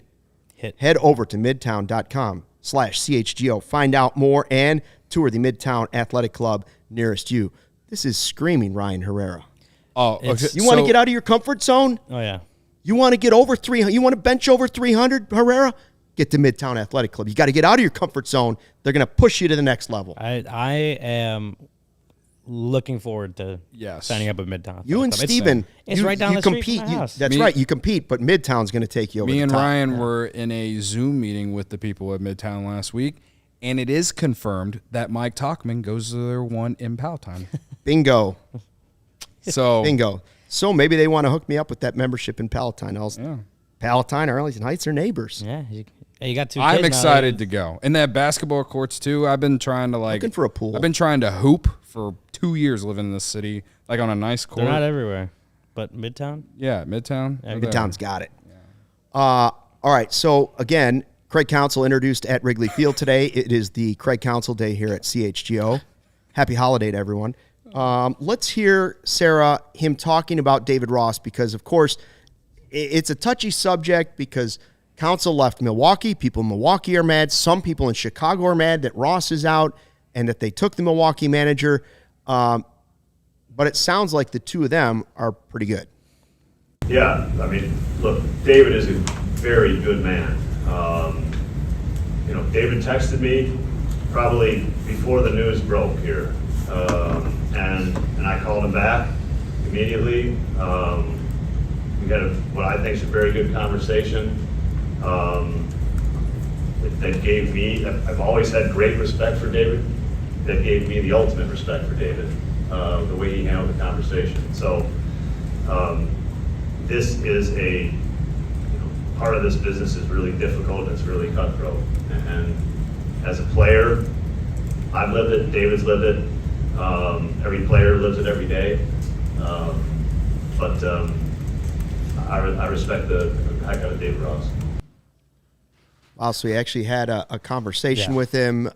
Head over to midtown.com/CHGO. Find out more and tour the Midtown Athletic Club nearest you. This is screaming Ryan Herrera. Oh, okay. You want to get out of your comfort zone? Oh, yeah. You want to get over 300? You want to bench over 300, Herrera? Get to Midtown Athletic Club. You got to get out of your comfort zone. They're going to push you to the next level. I am looking forward to Yes. signing up at Midtown. You and It's- Steven, It's you, right down you the street compete. from my house. That's Me- right. You compete, but Midtown's going to take you over Me the and top. Ryan were in a Zoom meeting with the people at Midtown last week, and it is confirmed that Mike Talkman goes to their one in Palatine. Bingo. So Bingo. So maybe they want to hook me up with that membership in Palatine. Yeah. Palatine, Arlington Heights are neighbors. Yeah, you got 2 kids I'm now. excited to go. And they have basketball courts too. I've been trying to Looking for a pool. I've been trying to hoop for 2 years living in this city, like on a nice court. They're not everywhere, but Midtown. Yeah, Midtown. Yeah, they're there. Midtown's got it. All right. So, again, Craig Counsell introduced at Wrigley Field today. It is the Craig Counsell Day here at CHGO. Happy holiday to everyone. Let's hear, Sarah, him talking about David Ross because, of course, it's a touchy subject because Counsell left Milwaukee. People in Milwaukee are mad. Some people in Chicago are mad that Ross is out and that they took the Milwaukee manager. But it sounds like the two of them are pretty good. Yeah, I mean, look, David is a very good man. David texted me probably before the news broke here, and I called him back immediately. We had what I think is a very good conversation. That gave me, I've always had great respect for David. That gave me the ultimate respect for David, the way he handled the conversation. So. This is part of this business is really difficult and it's really cutthroat. And as a player, I've lived it, David's lived it, every player lives it every day. But I respect the heck out of David Ross. Wow, so he actually had a conversation Yeah. with him.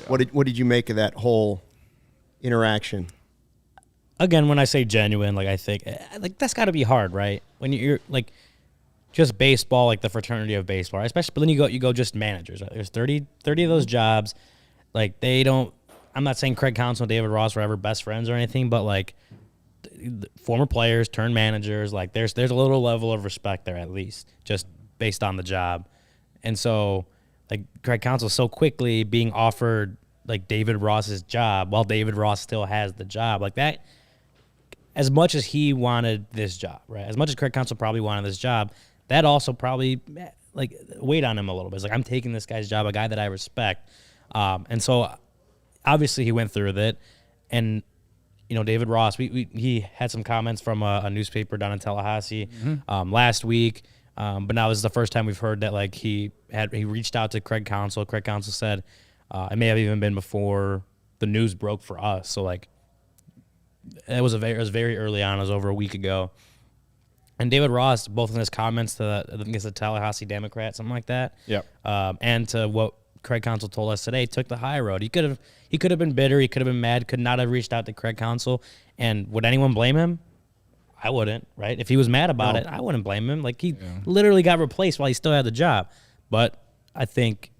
What did you make of that whole interaction? Again, when I say genuine, like I think like that's got to be hard, right? When you're like just baseball, like the fraternity of baseball, right? Especially but then you go just managers. Right? There's 30 of those jobs. Like they don't. I'm not saying Craig Counsell and David Ross were ever best friends or anything, but like former players turned managers. Like there's a little level of respect there at least, just based on the job. And so like Craig Counsell so quickly being offered like David Ross's job while David Ross still has the job, like that. As much as he wanted this job, right? As much as Craig Counsell probably wanted this job, that also probably like weighed on him a little bit. It's like I'm taking this guy's job, a guy that I respect, and so obviously he went through with it. And David Ross, he had some comments from a newspaper down in Tallahassee last week, but now this is the first time we've heard that like he reached out to Craig Counsell. Craig Counsell said it may have even been before the news broke for us. So like. It was very early on. It was over a week ago. And David Ross, both in his comments to I think it's the Tallahassee Democrat, something like that. Yep. And to what Craig Counsell told us today, took the high road. He could have been bitter. He could have been mad. Could not have reached out to Craig Counsell. And would anyone blame him? I wouldn't, right? If he was mad about it, I wouldn't blame him. Like, he literally got replaced while he still had the job. But I think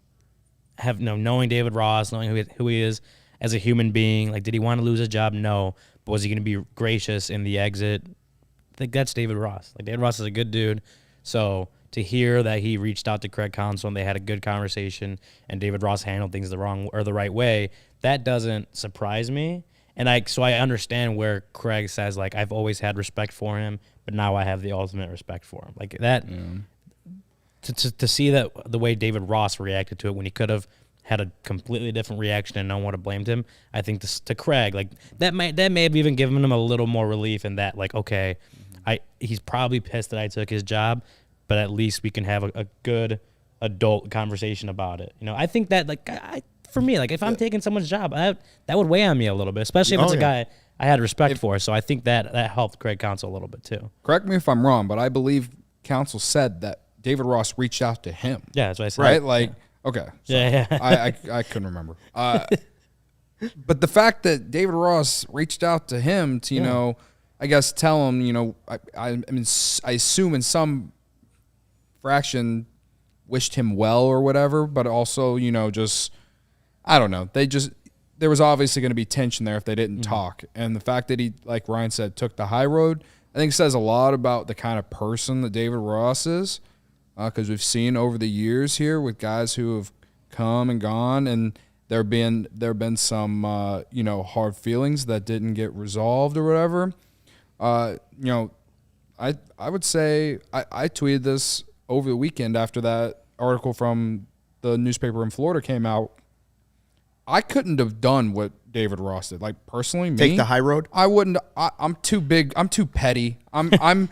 knowing David Ross, knowing who he is as a human being, like, did he want to lose his job? No. But was he going to be gracious in the exit? I think that's David Ross. Like, David Ross is a good dude. So to hear that he reached out to Craig Counsell and they had a good conversation and David Ross handled things the right way, that doesn't surprise me. And so I understand where Craig says, like, I've always had respect for him, but now I have the ultimate respect for him. Like that, to see that the way David Ross reacted to it when he could have had a completely different reaction and no one would have blamed him, I think to Craig, like, that may have even given him a little more relief in that, like, okay, he's probably pissed that I took his job, but at least we can have a good adult conversation about it. I think that, like, for me, like, if I'm taking someone's job, that would weigh on me a little bit, especially if it's a guy I had respect for. So I think that helped Craig Counsell a little bit too. Correct me if I'm wrong, but I believe Counsell said that David Ross reached out to him. Yeah, that's what I said. Right? Like, okay. So yeah. I couldn't remember. But the fact that David Ross reached out to him to, I guess tell him, I mean, I assume in some fraction wished him well or whatever, but also, just, I don't know. There was obviously going to be tension there if they didn't talk. And the fact that he, like Ryan said, took the high road, I think says a lot about the kind of person that David Ross is, because we've seen over the years here with guys who have come and gone, and there have been some hard feelings that didn't get resolved or whatever. I would say I tweeted this over the weekend after that article from the newspaper in Florida came out. I couldn't have done what David Ross did. Like, personally, me, take the high road. I wouldn't. I'm too big. I'm too petty. I'm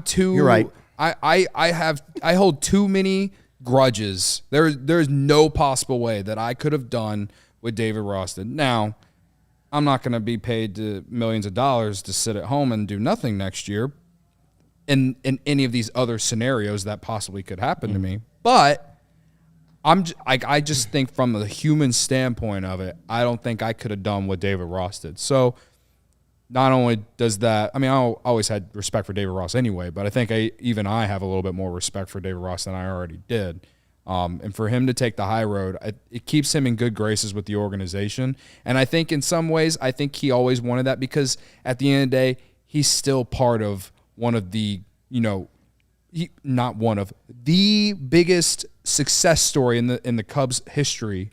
too. You're right. I hold too many grudges. There's no possible way that I could have done what David Ross did. Now, I'm not going to be paid millions of dollars to sit at home and do nothing next year in any of these other scenarios that possibly could happen to me. But I just think from the human standpoint of it, I don't think I could have done what David Ross did. So not only does that, I mean, I always had respect for David Ross anyway, but I think I have a little bit more respect for David Ross than I already did. And for him to take the high road, it keeps him in good graces with the organization. And I think in some ways, I think he always wanted that, because at the end of the day, he's still part of one of the, not one of the biggest success story in the Cubs history,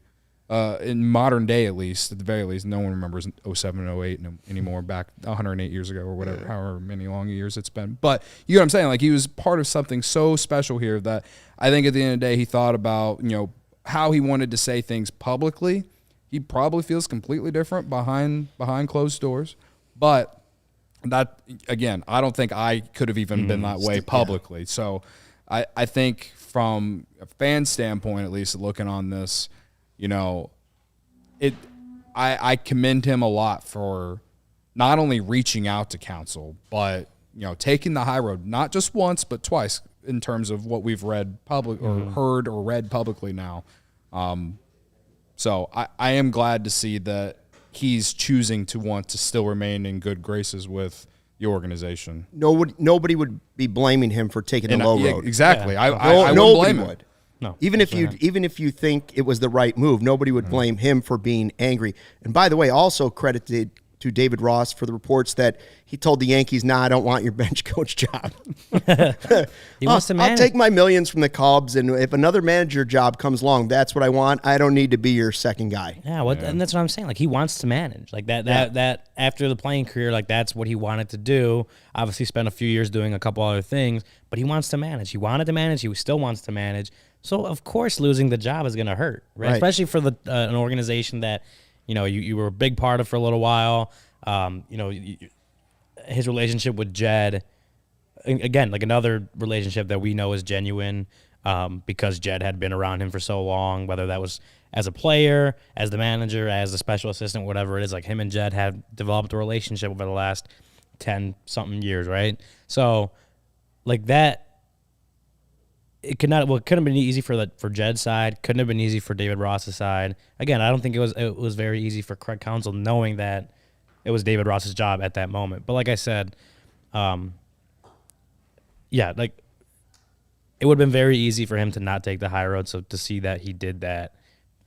in modern day, at least, at the very least. No one remembers 07 and 08 anymore, back 108 years ago or whatever, however many long years it's been. But you know what I'm saying? Like, he was part of something so special here that I think at the end of the day, he thought about, how he wanted to say things publicly. He probably feels completely different behind closed doors. But that, again, I don't think I could have even been that way publicly. So I think from a fan standpoint, at least looking on this, I commend him a lot for not only reaching out to Counsell, but, taking the high road, not just once, but twice in terms of what we've read or heard or read publicly now. So I am glad to see that he's choosing to want to still remain in good graces with the organization. Nobody would be blaming him for taking the low road. Exactly. Yeah. I wouldn't blame him. No, even if you think it was the right move, nobody would blame him for being angry. And by the way, also credited to David Ross for the reports that he told the Yankees, "Nah, I don't want your bench coach job. He wants to manage. I'll take my millions from the Cubs, and if another manager job comes along, that's what I want. I don't need to be your second guy." Yeah, and that's what I'm saying. Like, he wants to manage. Like that after the playing career, like, that's what he wanted to do. Obviously, spent a few years doing a couple other things, but he wants to manage. He wanted to manage. He still wants to manage. So of course, losing the job is going to hurt, right? Especially for an organization that you were a big part of for a little while. His relationship with Jed, again, like another relationship that we know is genuine, because Jed had been around him for so long, whether that was as a player, as the manager, as a special assistant, whatever it is. Like, him and Jed have developed a relationship over the last 10-something years, right? So, like, that it could not. Well, it couldn't have been easy for Jed's side. Couldn't have been easy for David Ross's side. Again, I don't think it was very easy for Craig Counsell knowing that it was David Ross's job at that moment. But like I said, yeah, like it would have been very easy for him to not take the high road. So to see that he did that,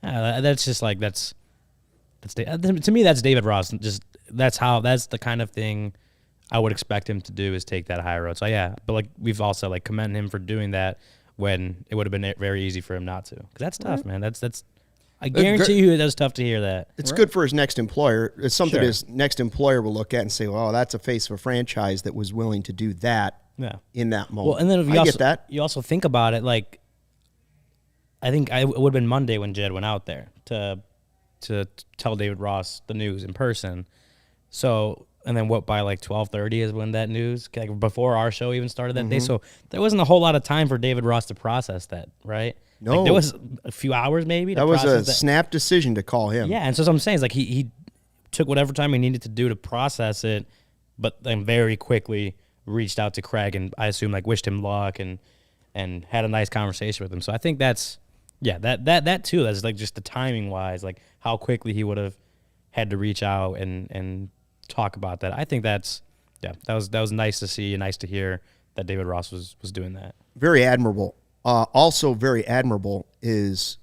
that's just like to me that's David Ross. Just that's the kind of thing I would expect him to do is take that high road. So yeah, but like we've also like commended him for doing that when it would have been very easy for him not to. Because that's tough, man. That's I guarantee you that's tough to hear that. It's good for his next employer. It's something Sure. his next employer will look at and say, well, that's a face of a franchise that was willing to do that in that moment. Well, and then if I get that. You also think about it, like I think it would have been Monday when Jed went out there to tell David Ross the news in person. So, and then by like 12:30 is when that news, like before our show even started that day. So there wasn't a whole lot of time for David Ross to process that, right? No. Like, there was a few hours maybe. That was a snap decision to call him. Yeah, and so what I'm saying is like he took whatever time he needed to do to process it, but then very quickly reached out to Craig and I assume like wished him luck and had a nice conversation with him. So I think that's that too. That's like just the timing wise, like how quickly he would have had to reach out and talk about that. I think that was nice to see and nice to hear that David Ross was doing that. Very admirable. Also very admirable is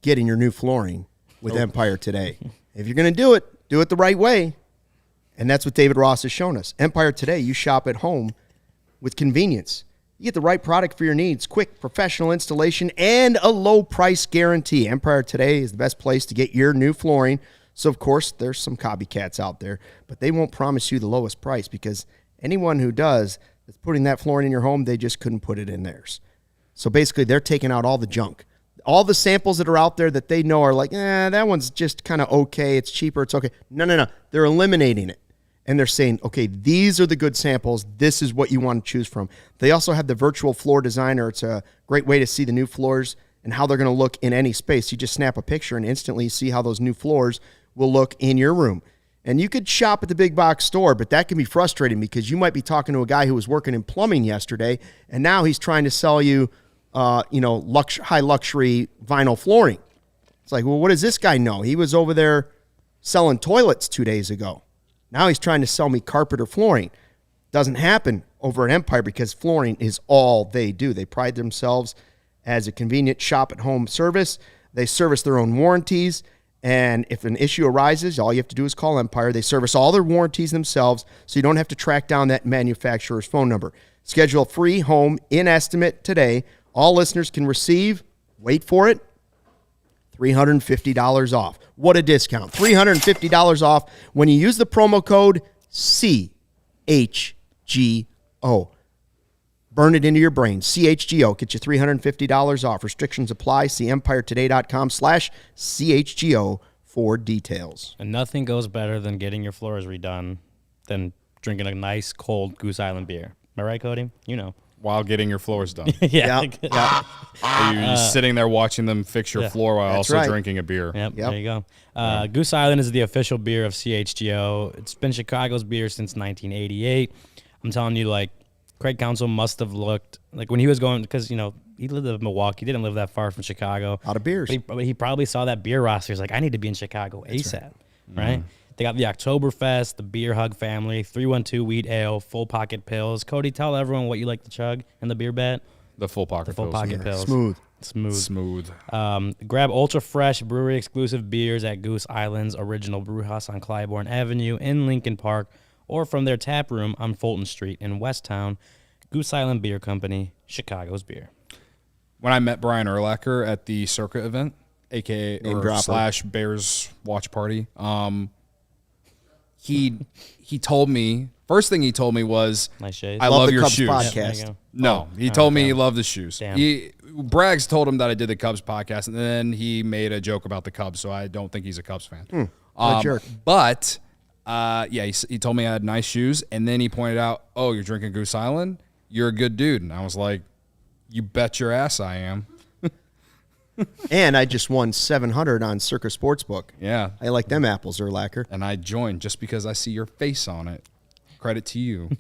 getting your new flooring with Empire Today. If you're going to do it the right way. And that's what David Ross has shown us. Empire Today, you shop at home with convenience. You get the right product for your needs, quick, professional installation, and a low price guarantee. Empire Today is the best place to get your new flooring. So, of course, there's some copycats out there, but they won't promise you the lowest price because anyone who does that's putting that flooring in your home, they just couldn't put it in theirs. So basically, they're taking out all the junk. All the samples that are out there that they know are like, that one's just kind of okay. It's cheaper. It's okay. No. They're eliminating it. And they're saying, okay, these are the good samples. This is what you want to choose from. They also have the virtual floor designer. It's a great way to see the new floors and how they're going to look in any space. You just snap a picture and instantly see how those new floors will look in your room. And you could shop at the big box store, but that can be frustrating because you might be talking to a guy who was working in plumbing yesterday, and now he's trying to sell you, high luxury vinyl flooring. It's like, well, what does this guy know? He was over there selling toilets 2 days ago. Now he's trying to sell me carpet or flooring. Doesn't happen over at Empire because flooring is all they do. They pride themselves as a convenient shop-at-home service. They service their own warranties, and if an issue arises, all you have to do is call Empire. They service all their warranties themselves, so you don't have to track down that manufacturer's phone number. Schedule a free home in-estimate today. All listeners can receive, wait for it, $350 off. What a discount. $350 off when you use the promo code CHGO. Burn it into your brain. CHGO. Get you $350 off. Restrictions apply. See EmpireToday.com/CHGO for details. And nothing goes better than getting your floors redone than drinking a nice cold Goose Island beer. Am I right, Cody? You know. While getting your floors done. Yeah. Are you sitting there watching them fix your floor while also drinking a beer? Yep, there you go. Goose Island is the official beer of CHGO. It's been Chicago's beer since 1988. I'm telling you, like, Craig Counsell must have looked, like, when he was going, because, he lived in Milwaukee. He didn't live that far from Chicago. A lot of beers. But he probably saw that beer roster. He's like, I need to be in Chicago ASAP, right? They got the Oktoberfest, the Beer Hug family, 312 wheat ale, full pocket pills. Cody, tell everyone what you like to chug in the beer bet. The full pocket pills. Smooth. Grab ultra fresh brewery exclusive beers at Goose Island's original brew house on Clybourne Avenue in Lincoln Park, or from their tap room on Fulton Street in Westtown. Goose Island Beer Company, Chicago's beer. When I met Brian Urlacher at the CIRCA event, aka / Bears watch party, he told me, first thing he told me was, nice shades. I love your Cubs shoes. podcast. No, he told me he loved the shoes. Damn. Braggs told him that I did the Cubs podcast, and then he made a joke about the Cubs, so I don't think he's a Cubs fan. Jerk. But, he told me I had nice shoes, and then he pointed out, oh, you're drinking Goose Island? You're a good dude. And I was like, you bet your ass I am. And I just won $700 on CIRCA Sportsbook. Yeah. I like them apples, Urlacher. And I joined just because I see your face on it. Credit to you.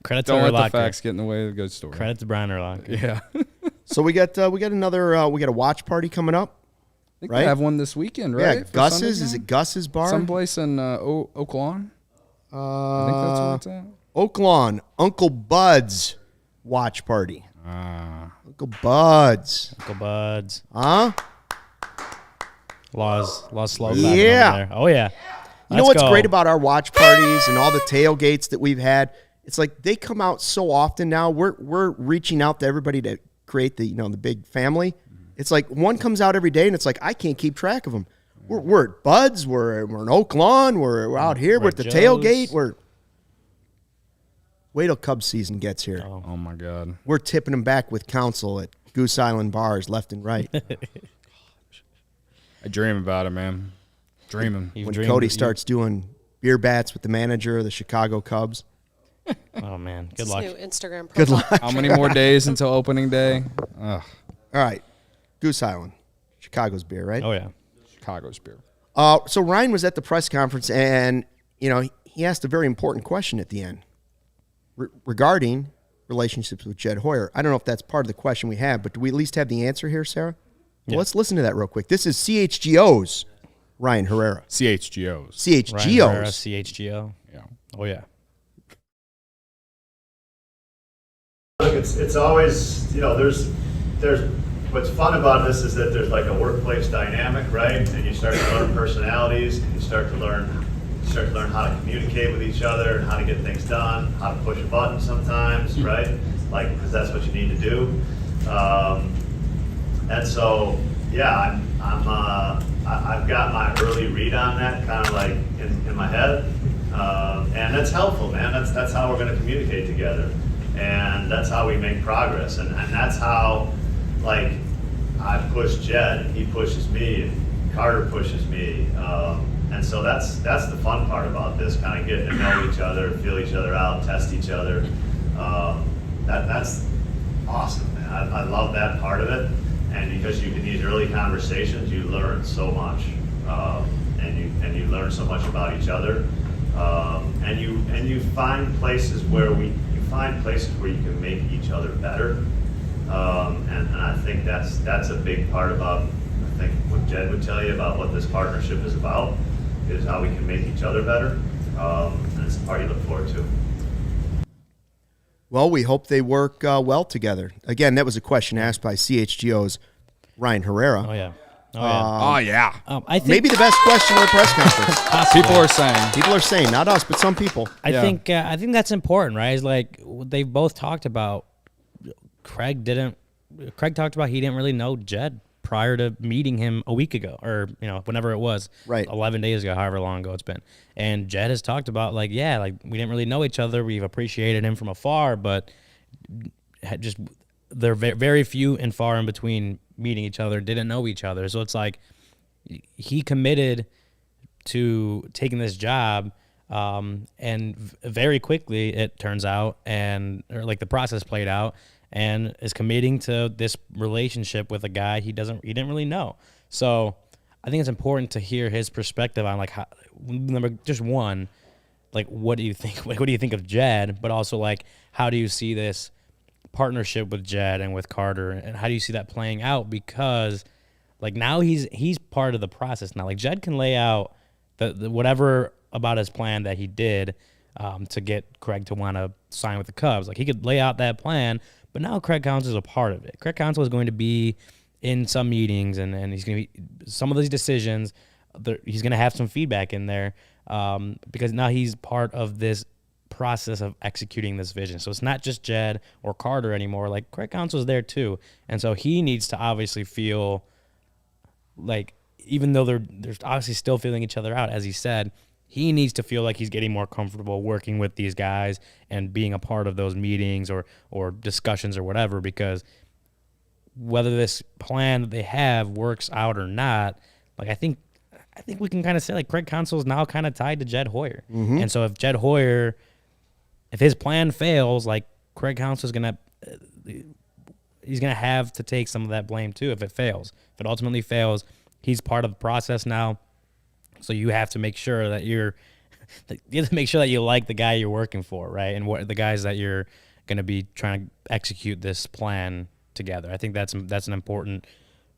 Credit to Don't let Urlacher. the facts get in the way of the good story. Credit to Brian Urlacher. Yeah. So we got another we got a watch party coming up. I think Right? they have one this weekend, right? Yeah, For Gus's. Sunday's Is game? it Gus's bar? Someplace in Oak Lawn. I think that's where it's at. Oak Lawn, Uncle Bud's watch party. Ah. Uncle Bud's. Uncle Buds. Huh? Laws slow Yeah. over there. Oh, yeah. You know Let's what's go. great about our watch parties and all the tailgates that we've had? It's like they come out so often now. We're reaching out to everybody to create the the big family. It's like one comes out every day, and it's like I can't keep track of them. We're at Bud's. We're in Oak Lawn. We're out here. We're at the Joe's. tailgate. Wait till Cubs season gets here. Oh my God. We're tipping them back with Counsell at Goose Island bars left and right. I dream about it, man. Dreaming. You've When dreamed- Cody you- starts doing beer bats with the manager of the Chicago Cubs. Oh, man. Good His luck. new Instagram profile. Good luck. How many more days until opening day? Ugh. All right. Goose Island. Chicago's beer, right? Oh, yeah. Chicago's beer. So Ryan was at the press conference, and he asked a very important question at the end regarding relationships with Jed Hoyer. I don't know if that's part of the question we have, but do we at least have the answer here, Sarah? Well, Yeah. let's listen to that real quick. This is CHGO's Ryan Herrera. CHGO's. Ryan Herrera, CHGO's. CHGO. Yeah. Oh, yeah. Look, it's always, there's what's fun about this is that there's like a workplace dynamic, right? And you start to learn personalities, and you start to learn how to communicate with each other and how to get things done, how to push a button sometimes, right? Like, because that's what you need to do. And so, yeah, I've got my early read on that kind of like in my head, and that's helpful, man. That's how we're going to communicate together, and that's how we make progress, and that's how, like, I push Jed, and he pushes me, and Carter pushes me, and so that's the fun part about this, kind of getting to know each other, feel each other out, test each other. That's awesome, man. I love that part of it. And because in these early conversations, you learn so much, and you learn so much about each other, and you find places where you can make each other better, and I think that's a big part about, I think, what Jed would tell you about what this partnership is about, is how we can make each other better, and it's the part you look forward to. Well, we hope they work well together. Again, that was a question asked by CHGO's Ryan Herrera. Oh, yeah. Oh, Oh, yeah. I think Maybe the best question of the press conference. possibly. People are saying. Not us, but some people. I Yeah. think that's important, right? It's like they've both talked about. Craig talked about he didn't really know Jed prior to meeting him a week ago, or whenever it was, Right. 11 days ago, however long ago it's been. And Jed has talked about we didn't really know each other. We've appreciated him from afar, but just they're very few and far in between meeting each other, didn't know each other. So it's like he committed to taking this job, and very quickly it turns out, the process played out, and is committing to this relationship with a guy he didn't really know. So I think it's important to hear his perspective on how, just one, what do you think? What do you think of Jed? But also how do you see this partnership with Jed and with Carter, and how do you see that playing out? Because now he's part of the process now. Jed can lay out the whatever about his plan that he did to get Craig to want to sign with the Cubs. He could lay out that plan, but now Craig Counsell is a part of it. Craig Counsell is going to be in some meetings, and he's going to be some of these decisions. He's going to have some feedback in there, because now he's part of this process of executing this vision. So it's not just Jed or Carter anymore. Craig Counsell is there too, and so he needs to obviously feel even though they're obviously still feeling each other out, as he said, he needs to feel like he's getting more comfortable working with these guys and being a part of those meetings or discussions or whatever, because whether this plan that they have works out or not, I think we can kind of say Craig Counsell is now kind of tied to Jed Hoyer. Mm-hmm. And so if his plan fails, Craig Counsell is he's going to have to take some of that blame too if it fails. If it ultimately fails, he's part of the process now. So you have to make sure that you're you have to make sure that you like the guy you're working for, right? And what the guys that you're going to be trying to execute this plan together. I think that's an important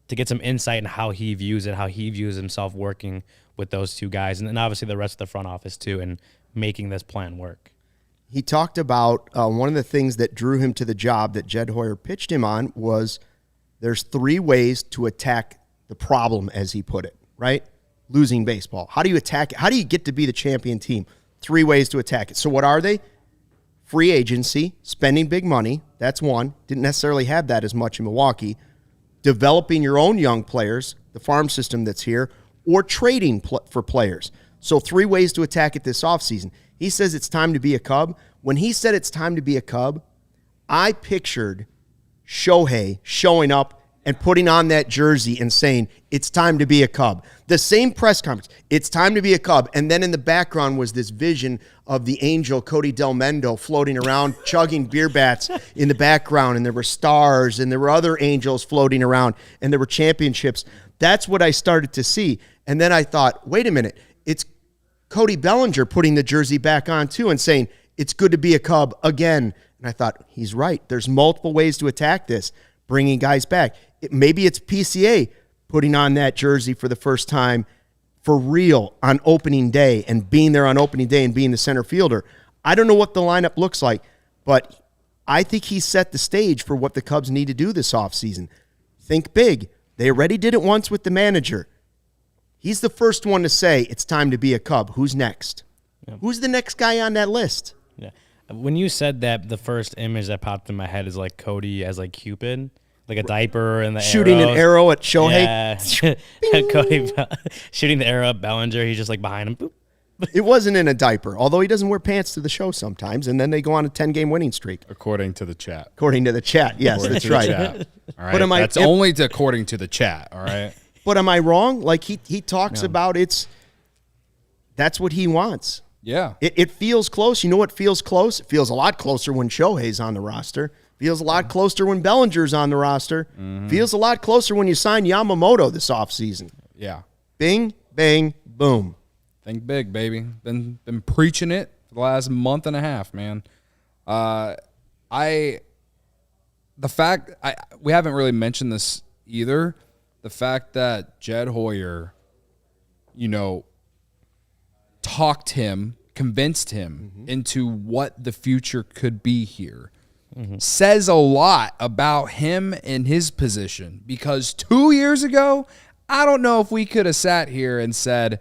to get some insight in how he views it, how he views himself working with those two guys, and then obviously the rest of the front office too, and making this plan work. He talked about one of the things that drew him to the job that Jed Hoyer pitched him on was there's 3 ways to attack the problem, as he put it, right? Losing baseball. How do you attack it? How do you get to be the champion team? 3 ways to attack it. So what are they? Free agency, spending big money. That's one. Didn't necessarily have that as much in Milwaukee. Developing your own young players, the farm system that's here, or trading for players. So 3 ways to attack it this offseason. He says it's time to be a Cub. When he said it's time to be a Cub, I pictured Shohei showing up and putting on that jersey and saying, it's time to be a Cub. The same press conference, it's time to be a Cub. And then in the background was this vision of the angel Cody Delmendo floating around, chugging beer bats in the background. And there were stars and there were other angels floating around and there were championships. That's what I started to see. And then I thought, wait a minute, it's Cody Bellinger putting the jersey back on too and saying, it's good to be a Cub again. And I thought, he's right. There's multiple ways to attack this, bringing guys back. Maybe it's PCA putting on that jersey for the first time for real on opening day and being there on opening day and being the center fielder. I don't know what the lineup looks like, but I think he set the stage for what the Cubs need to do this offseason. Think big. They already did it once with the manager. He's the first one to say it's time to be a Cub. Who's next? Yeah. Who's the next guy on that list? Yeah. When you said that, the first image that popped in my head is like Cody as like Cupid. Like a diaper and the shooting arrows. An arrow at Shohei. Yeah. Cody shooting the arrow at Bellinger. He's just like behind him. Boop. It wasn't in a diaper, although he doesn't wear pants to the show sometimes, and then they go on a 10-game winning streak. According to the chat. According to the chat, yes, that's right. All right. But that's only according to the chat, all right? But am I wrong? Like he talks about that's what he wants. Yeah. It feels close. You know what feels close? It feels a lot closer when Shohei's on the roster. Feels a lot closer when Bellinger's on the roster. Mm-hmm. Feels a lot closer when you sign Yamamoto this offseason. Yeah. Bing, bang, boom. Think big, baby. Been preaching it for the last month and a half, man. We haven't really mentioned this either. The fact that Jed Hoyer, talked him, convinced him into what the future could be here. Says a lot about him and his position, because 2 years ago, I don't know if we could have sat here and said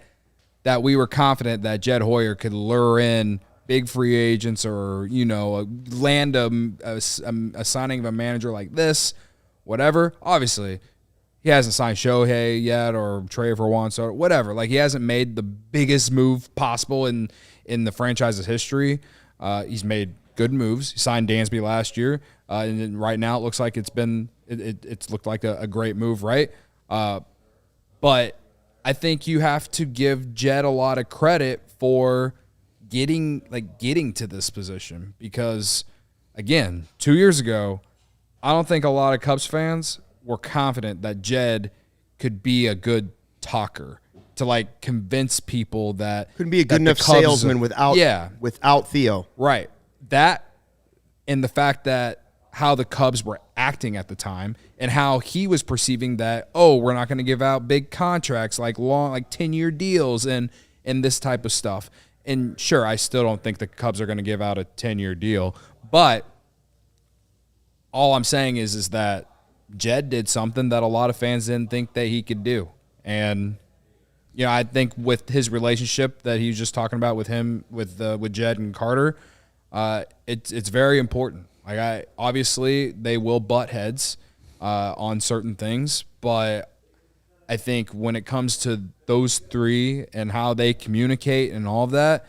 that we were confident that Jed Hoyer could lure in big free agents or, land a signing of a manager like this, whatever. Obviously, he hasn't signed Shohei yet or traded for Juan Soto, whatever. Like, he hasn't made the biggest move possible in the franchise's history. He's made good moves. He signed Dansby last year, and right now it looks like it's looked like a great move, right? But I think you have to give Jed a lot of credit for getting to this position, because, again, 2 years ago, I don't think a lot of Cubs fans were confident that Jed could be a good talker to convince people that couldn't be a good enough salesman without Theo, right? That, and the fact that how the Cubs were acting at the time and how he was perceiving that, we're not going to give out big contracts, like 10-year deals and this type of stuff. And sure, I still don't think the Cubs are going to give out a 10-year deal, but all I'm saying is that Jed did something that a lot of fans didn't think that he could do. And I think with his relationship that he was just talking about with Jed and Carter, it's very important. Obviously they will butt heads on certain things, but I think when it comes to those three and how they communicate and all of that,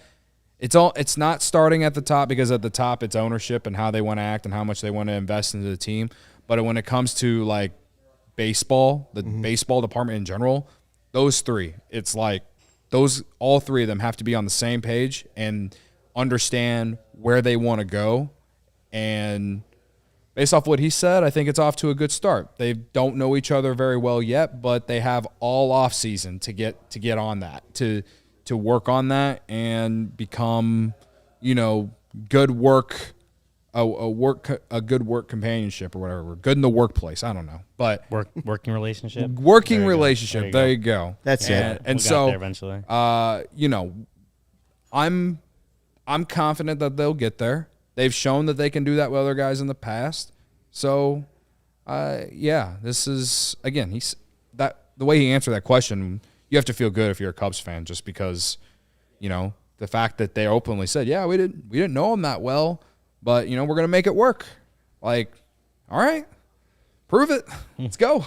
it's not starting at the top, because at the top it's ownership and how they want to act and how much they want to invest into the team. But when it comes to baseball, the baseball department in general, those three, it's all three of them have to be on the same page and understand where they want to go. And based off what he said, I think it's off to a good start. They don't know each other very well yet, but they have all off season to get on that, to to work on that and become, good work. A good work companionship or whatever. We're good in the workplace. I don't know, but working relationship. Working relationship. There you go. That's it. We'll And get so, there eventually. I'm confident that they'll get there. They've shown that they can do that with other guys in the past. So, this is again. The way he answered that question. You have to feel good if you're a Cubs fan, just because, the fact that they openly said, "Yeah, we didn't know him that well." But, we're going to make it work. Like, all right, prove it. Let's go.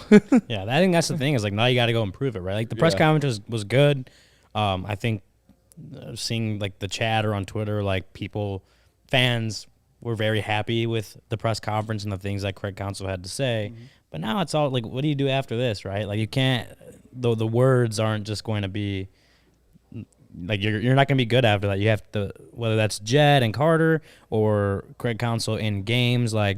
Yeah, I think that's the thing is, like, now you got to go and prove it, right? Like, the press conference was good. I think seeing, like, the chatter on Twitter, like, fans were very happy with the press conference and the things that Craig Counsell had to say. Mm-hmm. But now it's all, like, what do you do after this, right? Like, you can't – the words aren't just going to be – like you're not going to be good after that. You have to, whether that's Jed and Carter or Craig Counsell in games, like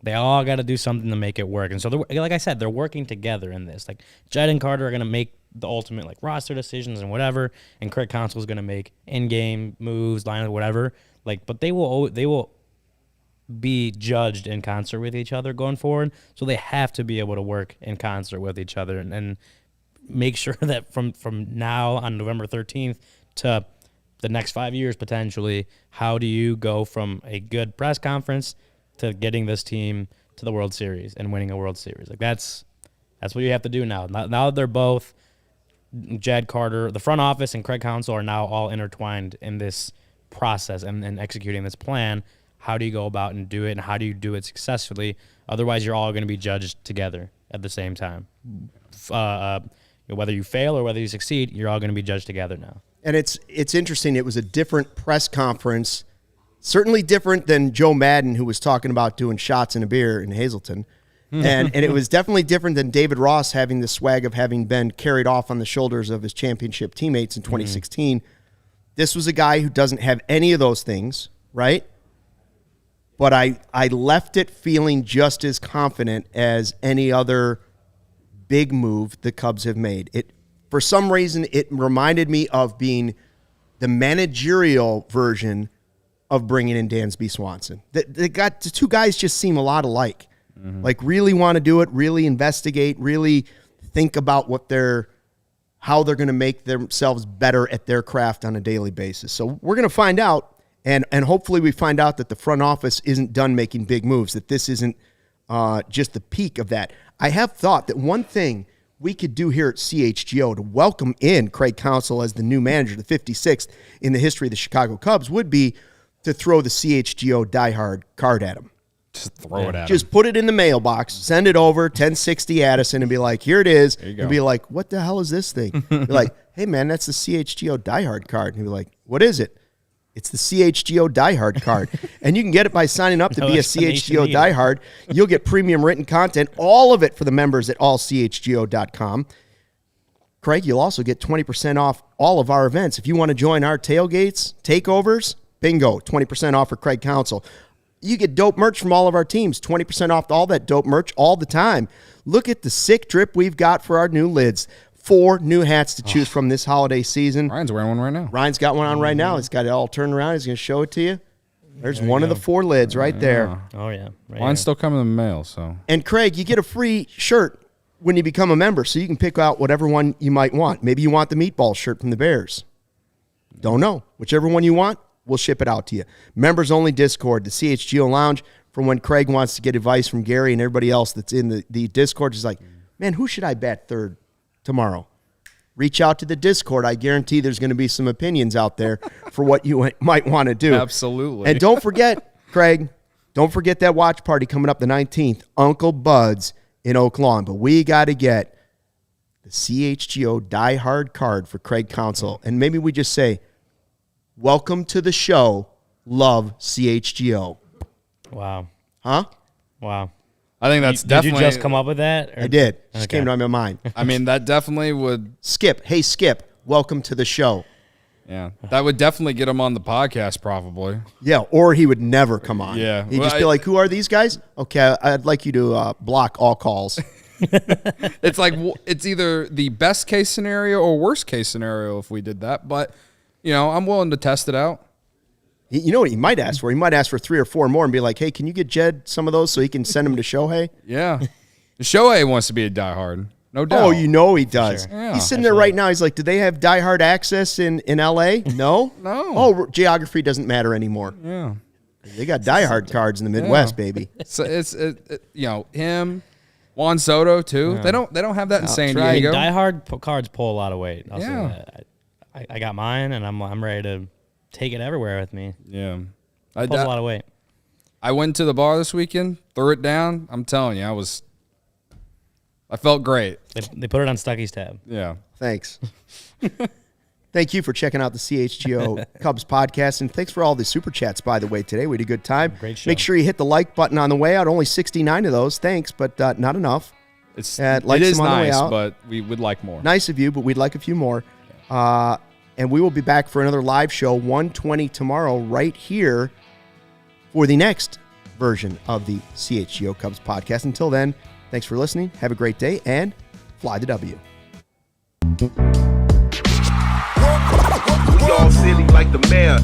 they all got to do something to make it work. And so, like I said, they're working together in this. Like Jed and Carter are going to make the ultimate like roster decisions and whatever, and Craig Counsell is going to make in-game moves, lineup, whatever. Like, but they will be judged in concert with each other going forward. So they have to be able to work in concert with each other and make sure that from now on November 13th to the next 5 years potentially, how do you go from a good press conference to getting this team to the World Series and winning a World Series? Like that's what you have to do now. Now that they're both Jed Carter, the front office, and Craig Counsell are now all intertwined in this process and executing this plan. How do you go about and do it, and how do you do it successfully? Otherwise, you're all going to be judged together at the same time. Whether you fail or whether you succeed, you're all going to be judged together now. And it's interesting. It was a different press conference, certainly different than Joe Madden, who was talking about doing shots and a beer in Hazleton. And it was definitely different than David Ross having the swag of having been carried off on the shoulders of his championship teammates in 2016. This was a guy who doesn't have any of those things, right? But I left it feeling just as confident as any other big move the Cubs have made. It, for some reason, it reminded me of being the managerial version of bringing in Dansby Swanson. The two guys just seem a lot alike. Mm-hmm. Like really want to do it, really investigate, really think about how they're going to make themselves better at their craft on a daily basis. So we're going to find out, and hopefully we find out that the front office isn't done making big moves, that this isn't just the peak of that. I have thought that one thing we could do here at CHGO to welcome in Craig Counsell as the new manager, the 56th in the history of the Chicago Cubs, would be to throw the CHGO diehard card at him. Just throw it at him. Just put it in the mailbox, send it over, 1060 Addison, and be like, here it is. And be like, what the hell is this thing? Be like, hey, man, that's the CHGO diehard card. And he'd be like, what is it? It's the CHGO diehard card. And you can get it by signing up to be a CHGO diehard. You'll get premium written content, all of it for the members at allchgo.com. Craig, you'll also get 20% off all of our events. If you want to join our tailgates, takeovers, bingo, 20% off for Craig Counsell. You get dope merch from all of our teams, 20% off all that dope merch all the time. Look at the sick drip we've got for our new lids. 4 new hats to choose from this holiday season. Ryan's wearing one right now. Ryan's got one on right now. He's got it all turned around. He's going to show it to you. There's one of the 4 lids right there. Oh, yeah. Right Mine's still coming in the mail. So. And, Craig, you get a free shirt when you become a member, so you can pick out whatever one you might want. Maybe you want the meatball shirt from the Bears. Don't know. Whichever one you want, we'll ship it out to you. Members-only Discord, the CHGO Lounge, from when Craig wants to get advice from Gary and everybody else that's in the Discord. He's like, man, who should I bat third tomorrow? Reach out to the Discord. I guarantee there's going to be some opinions out there for what you might want to do. Absolutely. And don't forget, Craig, don't forget that watch party coming up the 19th, Uncle Bud's in Oak Lawn. But we got to get the CHGO Die Hard card for Craig Counsell. And maybe we just say, welcome to the show, love CHGO. Wow. Huh? Wow. I think that's definitely. Did you just come up with that? I did. It just came to my mind. I mean, that definitely would. Skip. Hey, Skip. Welcome to the show. Yeah. That would definitely get him on the podcast, probably. Yeah, or he would never come on. Yeah. He'd just be like, who are these guys? Okay, I'd like you to block all calls. It's like it's either the best case scenario or worst case scenario if we did that. But, I'm willing to test it out. You know what he might ask for? He might ask for 3 or 4 more and be like, hey, can you get Jed some of those so he can send them to Shohei? Yeah. Shohei wants to be a diehard. No doubt. Oh, he does. Sure. Yeah, he's sitting there right now. He's like, do they have diehard access in L.A.? No? No. Oh, geography doesn't matter anymore. Yeah. They got diehard cards in the Midwest, baby. So it's him, Juan Soto too. They don't have that in San Diego. Diehard cards pull a lot of weight. I'll say Yeah. that. I got mine, and I'm ready to take it everywhere with me. Yeah. Pulls a lot of weight. I went to the bar this weekend, threw it down. I'm telling you, I felt great. They put it on Stucky's tab. Yeah. Thanks. Thank you for checking out the CHGO Cubs podcast, and thanks for all the super chats, by the way, today. We had a good time. Great show. Make sure you hit the like button on the way out. Only 69 of those. Thanks, but not enough. It is on the way nice, out. but we would like more. Nice of you, but we'd like a few more. And we will be back for another live show, 1:20 tomorrow, right here for the next version of the CHGO Cubs podcast. Until then, thanks for listening. Have a great day, and fly the W. We all silly like the mayor.